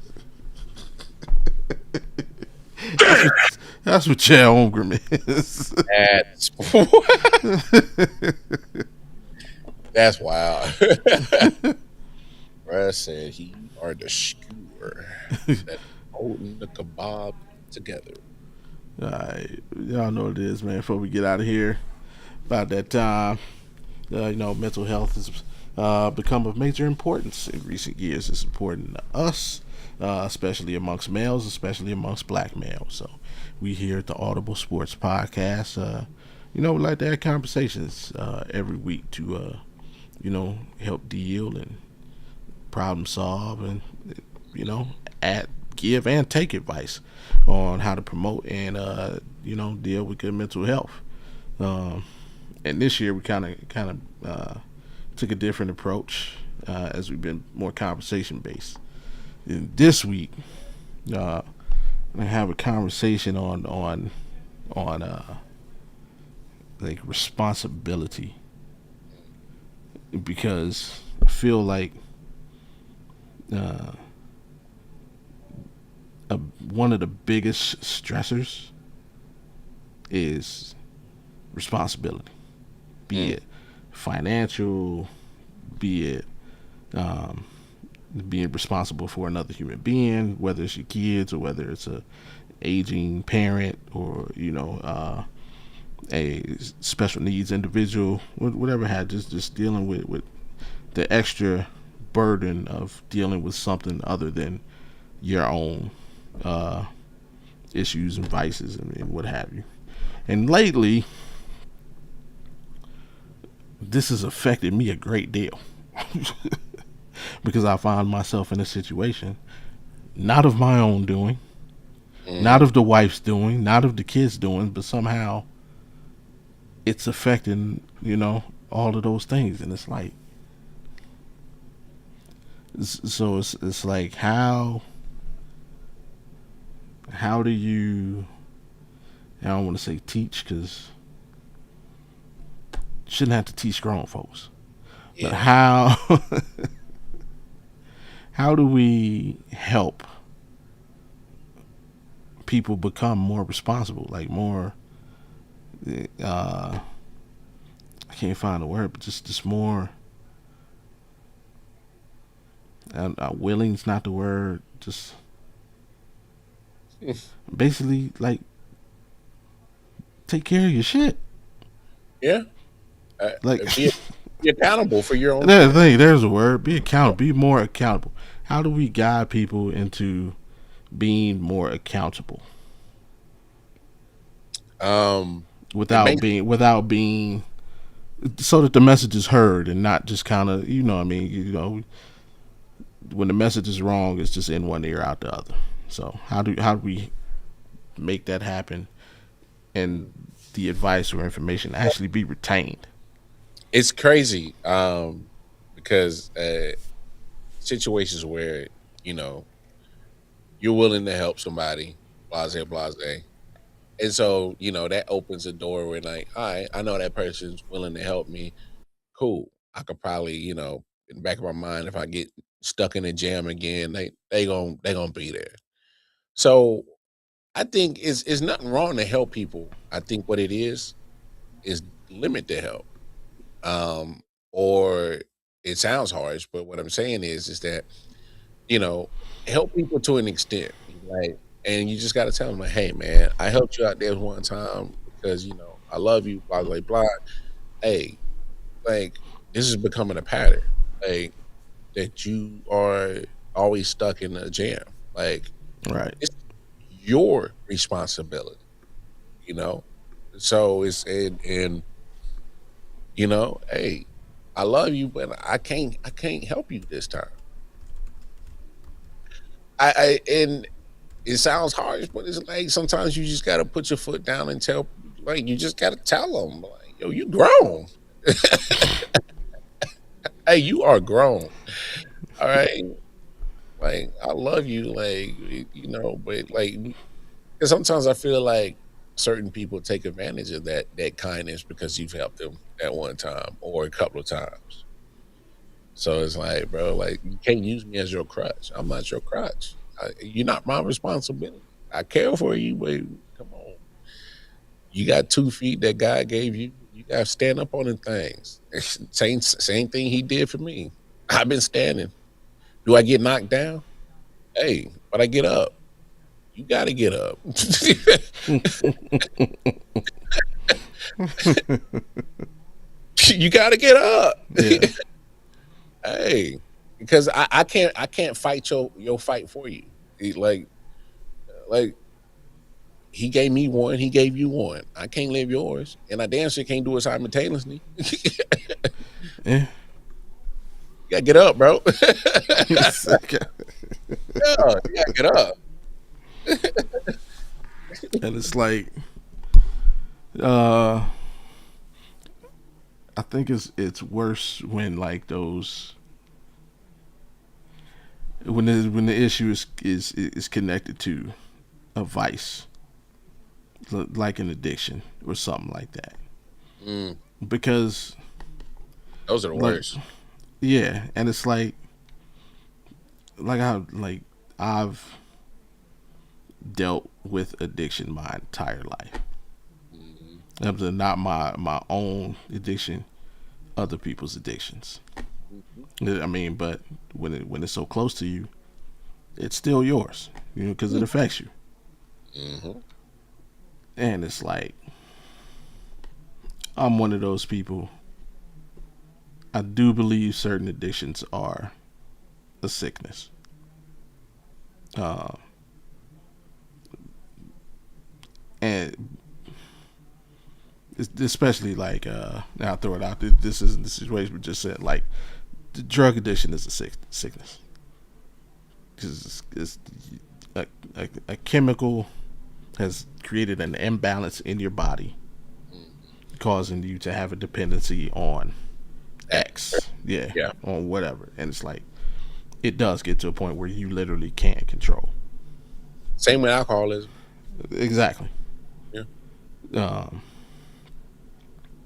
That's what Chet Holmgren is. That's wild. Brad said he are the skewer that holding the kebab together. Alright, y'all know what it is, man. Before we get out of here, about that time, mental health has become of major importance in recent years. It's important to us, especially amongst males, especially amongst black males. So we here at the Audible Sports Podcast, we like to have conversations every week to, help deal and problem solve and, give and take advice on how to promote and, deal with good mental health. And this year we kind of took a different approach as we've been more conversation based. And this week, I have a conversation on like responsibility, because I feel like one of the biggest stressors is responsibility, be it financial, be it being responsible for another human being, whether it's your kids or whether it's a aging parent or a special needs individual, whatever. Just dealing with the extra burden of dealing with something other than your own issues and vices and what have you. And lately, this has affected me a great deal because I find myself in a situation not of my own doing, not Mm-hmm. of the wife's doing, not of the kids doing, but somehow it's affecting, all of those things. And it's like, so it's like, how do you, I don't want to say teach because you shouldn't have to teach grown folks, but Yeah. how do we help people become more responsible, like more, uh I can't find a word, but just more, willing's not the word, just basically like take care of your shit. Yeah. Like Be accountable for your own there's shit. the thing, there's a word. Be accountable. Be more accountable. How do we guide people into being more accountable Um, it without makes being so that the message is heard and not just kind of, what I mean, when the message is wrong, it's just in one ear out the other. So how do we make that happen and the advice or information actually be retained? it's crazy. Because situations where you know you're willing to help somebody, blase, blase, and so that opens the door where like, all right, I know that person's willing to help me. Cool. I could probably, in the back of my mind, if I get stuck in a jam again, they gonna be there. So I think it's nothing wrong to help people. I think what it is limit the help. Um, or it sounds harsh, but what I'm saying is that you know help people to an extent, like, and you just got to tell them like, hey man, I helped you out there one time because I love you, blah blah blah. Hey, like this is becoming a pattern. Like that you are always stuck in a jam. Like Right. it's your responsibility, you know? So it's hey, I love you, but I can't help you this time. I and it sounds harsh, but it's like sometimes you just gotta put your foot down and tell like you just gotta tell them like, yo, you grown. Hey, you are grown. All right. Like I love you, like but like because sometimes I feel like certain people take advantage of that kindness because you've helped them at one time or a couple of times. So it's like, bro, like you can't use me as your crutch. I'm not your crutch. You're not my responsibility. I care for you, but come on, you got 2 feet that God gave you. You got to stand up on the things. Same thing He did for me. I've been standing. Do I get knocked down? Hey, but I get up. You got to get up. You got to get up. Yeah. Hey, because I can't fight your fight for you. Like he gave me one, he gave you one. I can't live yours, and I damn sure can't do it simultaneously. You Yeah. gotta get up, bro. Yeah, you gotta get up. And it's like, uh I think it's worse when like those when the issue is connected to a vice, like an addiction or something like that. Mm, Because those are the like, worst. yeah, and it's I've dealt with addiction my entire life. Mhm. Not my own addiction, other people's addictions. Mhm. I mean, but when it's so close to you, it's still yours, because it affects you. Mhm. And it's like, I'm one of those people. I do believe certain addictions are a sickness. Uh, and especially like now I'll throw it out. This isn't the situation we just said. Like the drug addiction is a sickness because it's a chemical has created an imbalance in your body, causing you to have a dependency on X, yeah, Yeah. on whatever, and it's like it does get to a point where you literally can't control. Same with alcoholism. Exactly. Yeah. Um,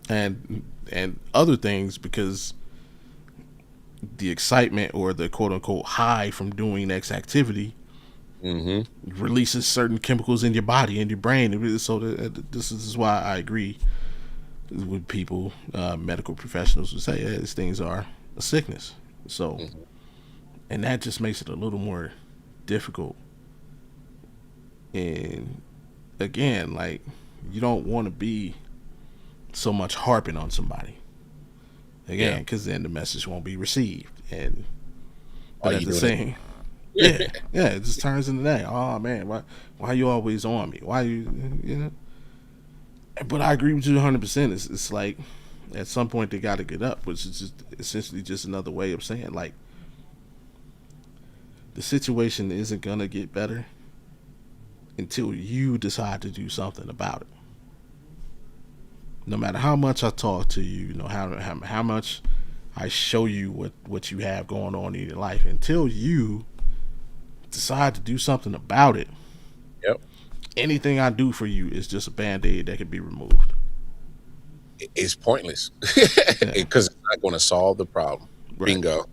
and other things because the excitement or the quote unquote high from doing X activity releases certain chemicals in your body and your brain. So this is why I agree with people, medical professionals who say these things are a sickness. So, and that just makes it a little more difficult. And again, like you don't want to be so much harping on somebody again because then the message won't be received. And but Are at you the doing same, it? yeah, it just turns into that. Oh man, why you always on me? Why you know? But I agree with you 100%. It's like at some point they got to get up, which is just essentially just another way of saying like the situation isn't gonna get better until you decide to do something about it. No matter how much I talk to you, you know how much I show you what you have going on in your life, until you decide to do something about it. Yep. Anything I do for you is just a band-aid that can be removed. It's pointless Yeah, because it's not going to solve the problem. right. Bingo.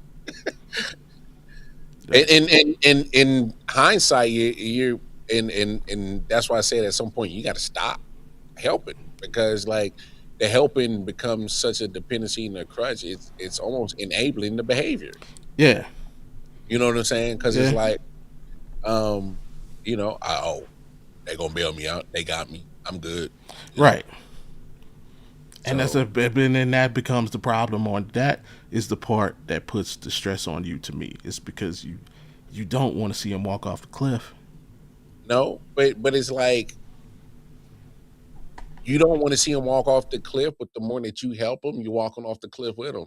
Yeah, And in hindsight, you're and that's why I said at some point you got to stop helping because like the helping becomes such a dependency and a crutch. It's almost enabling the behavior. yeah, You know what I'm saying? Because it's yeah. like, um, oh, they gonna bail me out. They got me. I'm good. You know. Right. And So then that becomes the problem. On that is the part that puts the stress on you. To me, it's because you don't want to see him walk off the cliff. no, but it's like you don't want to see him walk off the cliff, but the more that you help him, you're walking off the cliff with him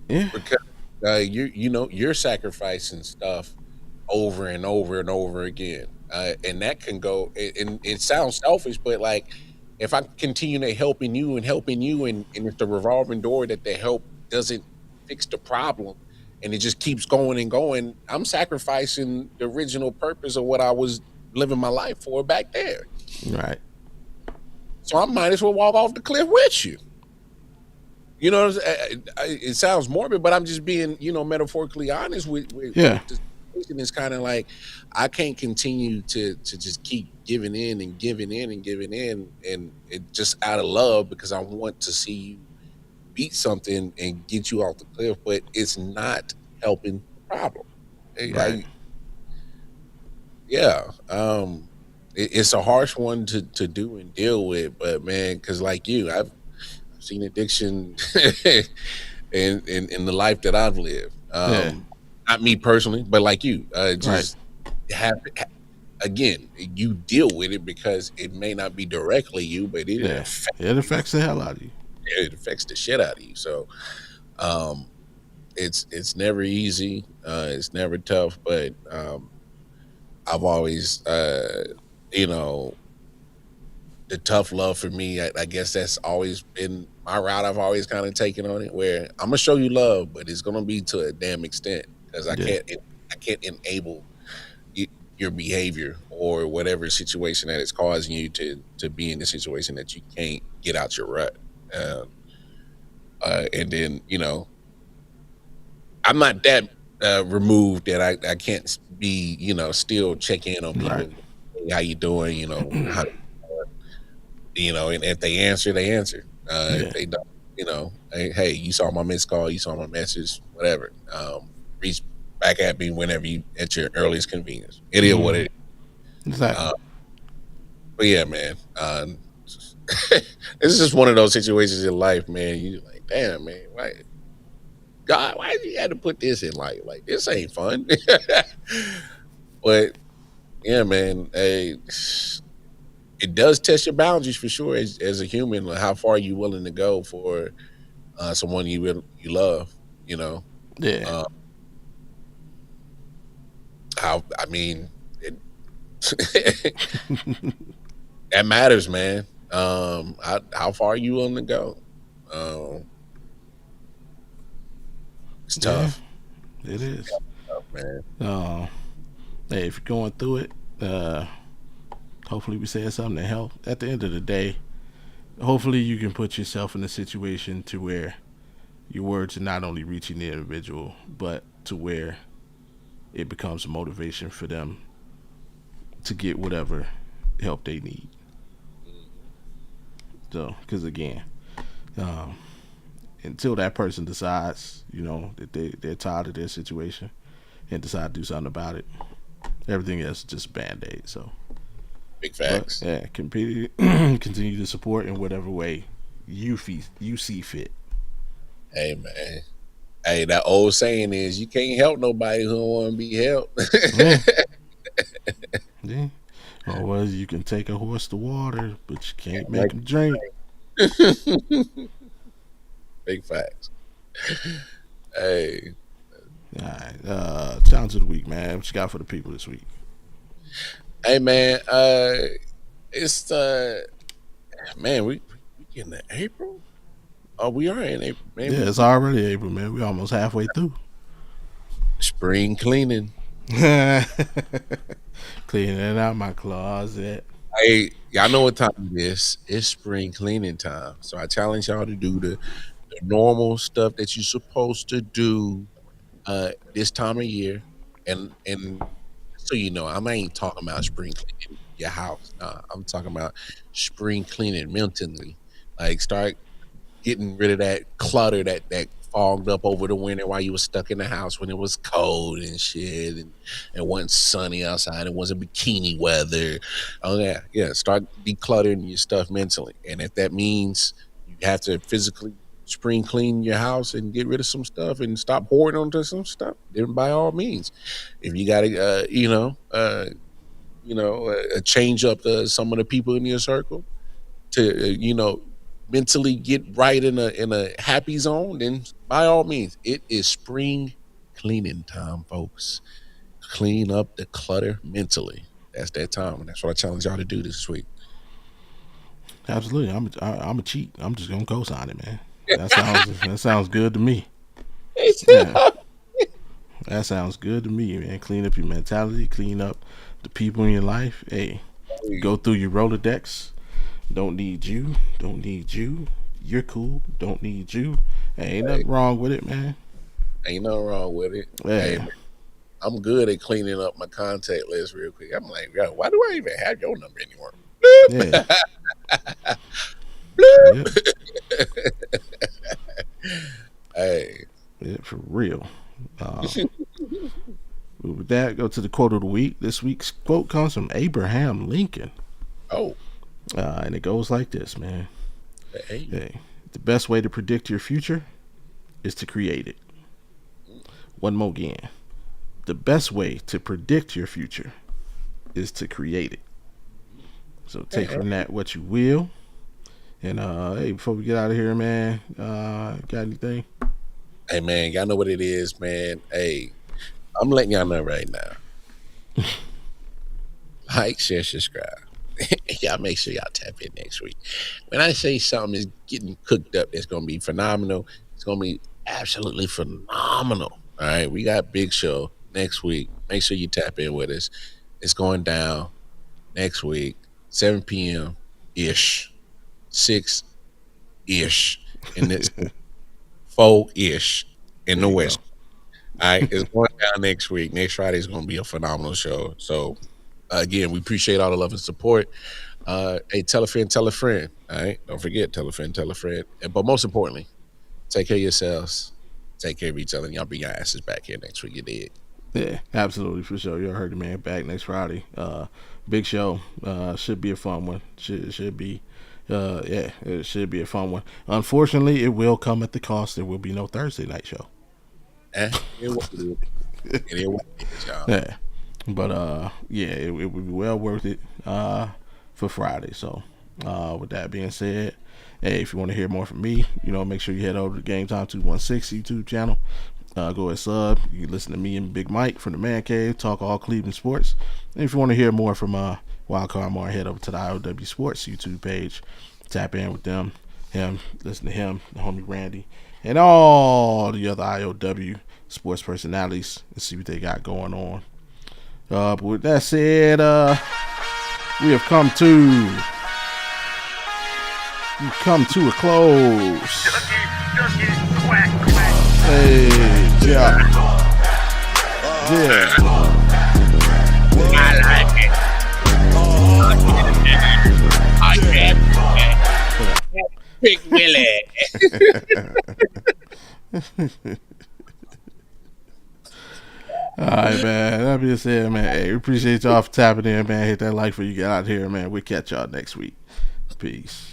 Yeah, because you're sacrificing stuff over and over and over again, and that can go. And it sounds selfish, but like if I continue to helping you, and it's the revolving door that the help doesn't fix the problem, and it just keeps going and going, I'm sacrificing the original purpose of what I was living my life for back there. right. So I might as well walk off the cliff with you. You know, it sounds morbid, but I'm just being, metaphorically honest Yeah, with the situation. It's kind of like I can't continue to just keep giving in and giving in and giving in, and it just out of love because I want to see you beat something and get you off the cliff, but it's not helping the problem. right. Yeah, it's a harsh one to do and deal with, but man, because like you, I've seen addiction in the life that I've lived. Yeah, Not me personally, but like you, right. just have again, you deal with it because it may not be directly you, but Yeah, it affects the hell out of you. it affects the shit out of you. So um, it's never easy. It's never tough, but I've always, you know, the tough love for me. I guess that's always been my route. I've always kind of taken on it, where I'm gonna show you love, but it's gonna be to a damn extent because Yeah, I can't enable y- your behavior or whatever situation that is causing you to be in the situation that you can't get out your rut. Uh, and then I'm not that removed that I can't be still check in on right. people. Hey, how you doing? How and if they answer, they answer. If Yeah, they don't, hey, you saw my missed call, you saw my message, whatever. Reach back at me whenever you at your earliest convenience. It is what it is. exactly. Uh, but yeah, man, this is just one of those situations in life, man. You like, damn, man, why, God, why did you have to put this in life? Like, this ain't fun. But yeah, man, hey, it does test your boundaries for sure as a human. Like how far you willing to go for someone you love. You know, Yeah. uh, how I mean, it, that matters, man. How far are you willing to go? Um, it's Yeah, tough, it is. man. Uh, hey, if you're going through it, uh, hopefully we said something to help. At the end of the day, hopefully you can put yourself in a situation to where your words are not only reaching the individual, but to where it becomes a motivation for them to get whatever help they need. So, because again, um, until that person decides, that they're tired of their situation and decide to do something about it, everything else is just band aid. So, Big but facts. yeah, continue to support in whatever way you see fit. Hey, man. Hey, that old saying is you can't help nobody who don't want to be helped. Yeah, yeah. Or was you can take a horse to water, but you can't make Like, him drink. big facts. Hey, All right, challenge of the week, man. What you got for the people this week? hey, man. It's man, we getting to April. Oh, we are in April, man. Yeah, it's already April, man. We almost halfway through. Spring cleaning. Cleaning out my closet. Hey, y'all know what time it is. It's spring cleaning time. So I challenge y'all to do the normal stuff that you're supposed to do this time of year. And so you know, I ain't talking about spring cleaning your house. Nah, I'm talking about spring cleaning mentally. Like start getting rid of that clutter that fogged up over the winter while you were stuck in the house when it was cold and shit and it wasn't sunny outside. It wasn't bikini weather. Oh yeah, yeah. Start decluttering your stuff mentally, and if that means you have to physically spring clean your house and get rid of some stuff and stop hoarding onto some stuff, then by all means. If you got to, change up some of the people in your circle to mentally get right in a happy zone, then by all means, it is spring cleaning time, folks. Clean up the clutter mentally. That's that time, and that's what I challenge y'all to do this week. Absolutely, I'm a cheat. I'm just gonna co-sign it, man. That sounds good to me. Yeah, that sounds good to me, man. Clean up your mentality. Clean up the people in your life. Hey, go through your Rolodex. Don't need you. Don't need you. You're cool. Don't need you. Hey, ain't Hey, nothing wrong with it, man. ain't nothing wrong with it. Hey, Yeah, man, I'm good at cleaning up my contact list real quick. I'm like, yo, why do I even have your number anymore? yeah, Bloop. yep, Bloop. Hey, yeah, for real. Uh, with that, go to the quote of the week. This week's quote comes from Abraham Lincoln, oh, and it goes like this, man. hey, Hey, the best way to predict your future is to create it. One more again. The best way to predict your future is to create it. So take hey, from that what you will. And hey, before we get out of here, man, got anything? hey, man, y'all know what it is, man. Hey, I'm letting y'all know right now. Like, share, subscribe. Y'all make sure y'all tap in next week. When I say something is getting cooked up, it's gonna be phenomenal. It's gonna be absolutely phenomenal. All right, we got big show next week. Make sure you tap in with us. It's going down next week, 7 p.m. ish, 6 ish, and it's 4 ish in There the you west. go. All right, it's going down next week. Next Friday is going to be a phenomenal show. So, again, we appreciate all the love and support. Hey, tell a friend, tell a friend. All right, don't forget, tell a friend, tell a friend. But most importantly, take care of yourselves, take care of each other, and y'all bring your asses back here next week. You did. Yeah, absolutely for sure. You heard the man back next Friday. Big show. Should be a fun one. Should be. Yeah, it should be a fun one. Unfortunately, it will come at the cost. There will be no Thursday night show. It what it is. It is what it is, y'all. Yeah, but yeah, it would be well worth it. for Friday. So, with that being said, hey, if you want to hear more from me, make sure you head over to Game Time 216 YouTube channel. Go ahead, sub. You can listen to me and Big Mike from the Man Cave, talk all Cleveland sports. And if you want to hear more from Wildcard Mar, head over to the IOW Sports YouTube page. Tap in with them, listen to him, the homie Randy, and all the other IOW sports personalities and see what they got going on. But with that said, we have come to a close. Hey, yeah. I like it. I can't. Big Willie. All right, man. That being said, man, hey, we appreciate y'all for tapping in, man. Hit that like before you get out here, man. We'll catch y'all next week. Peace.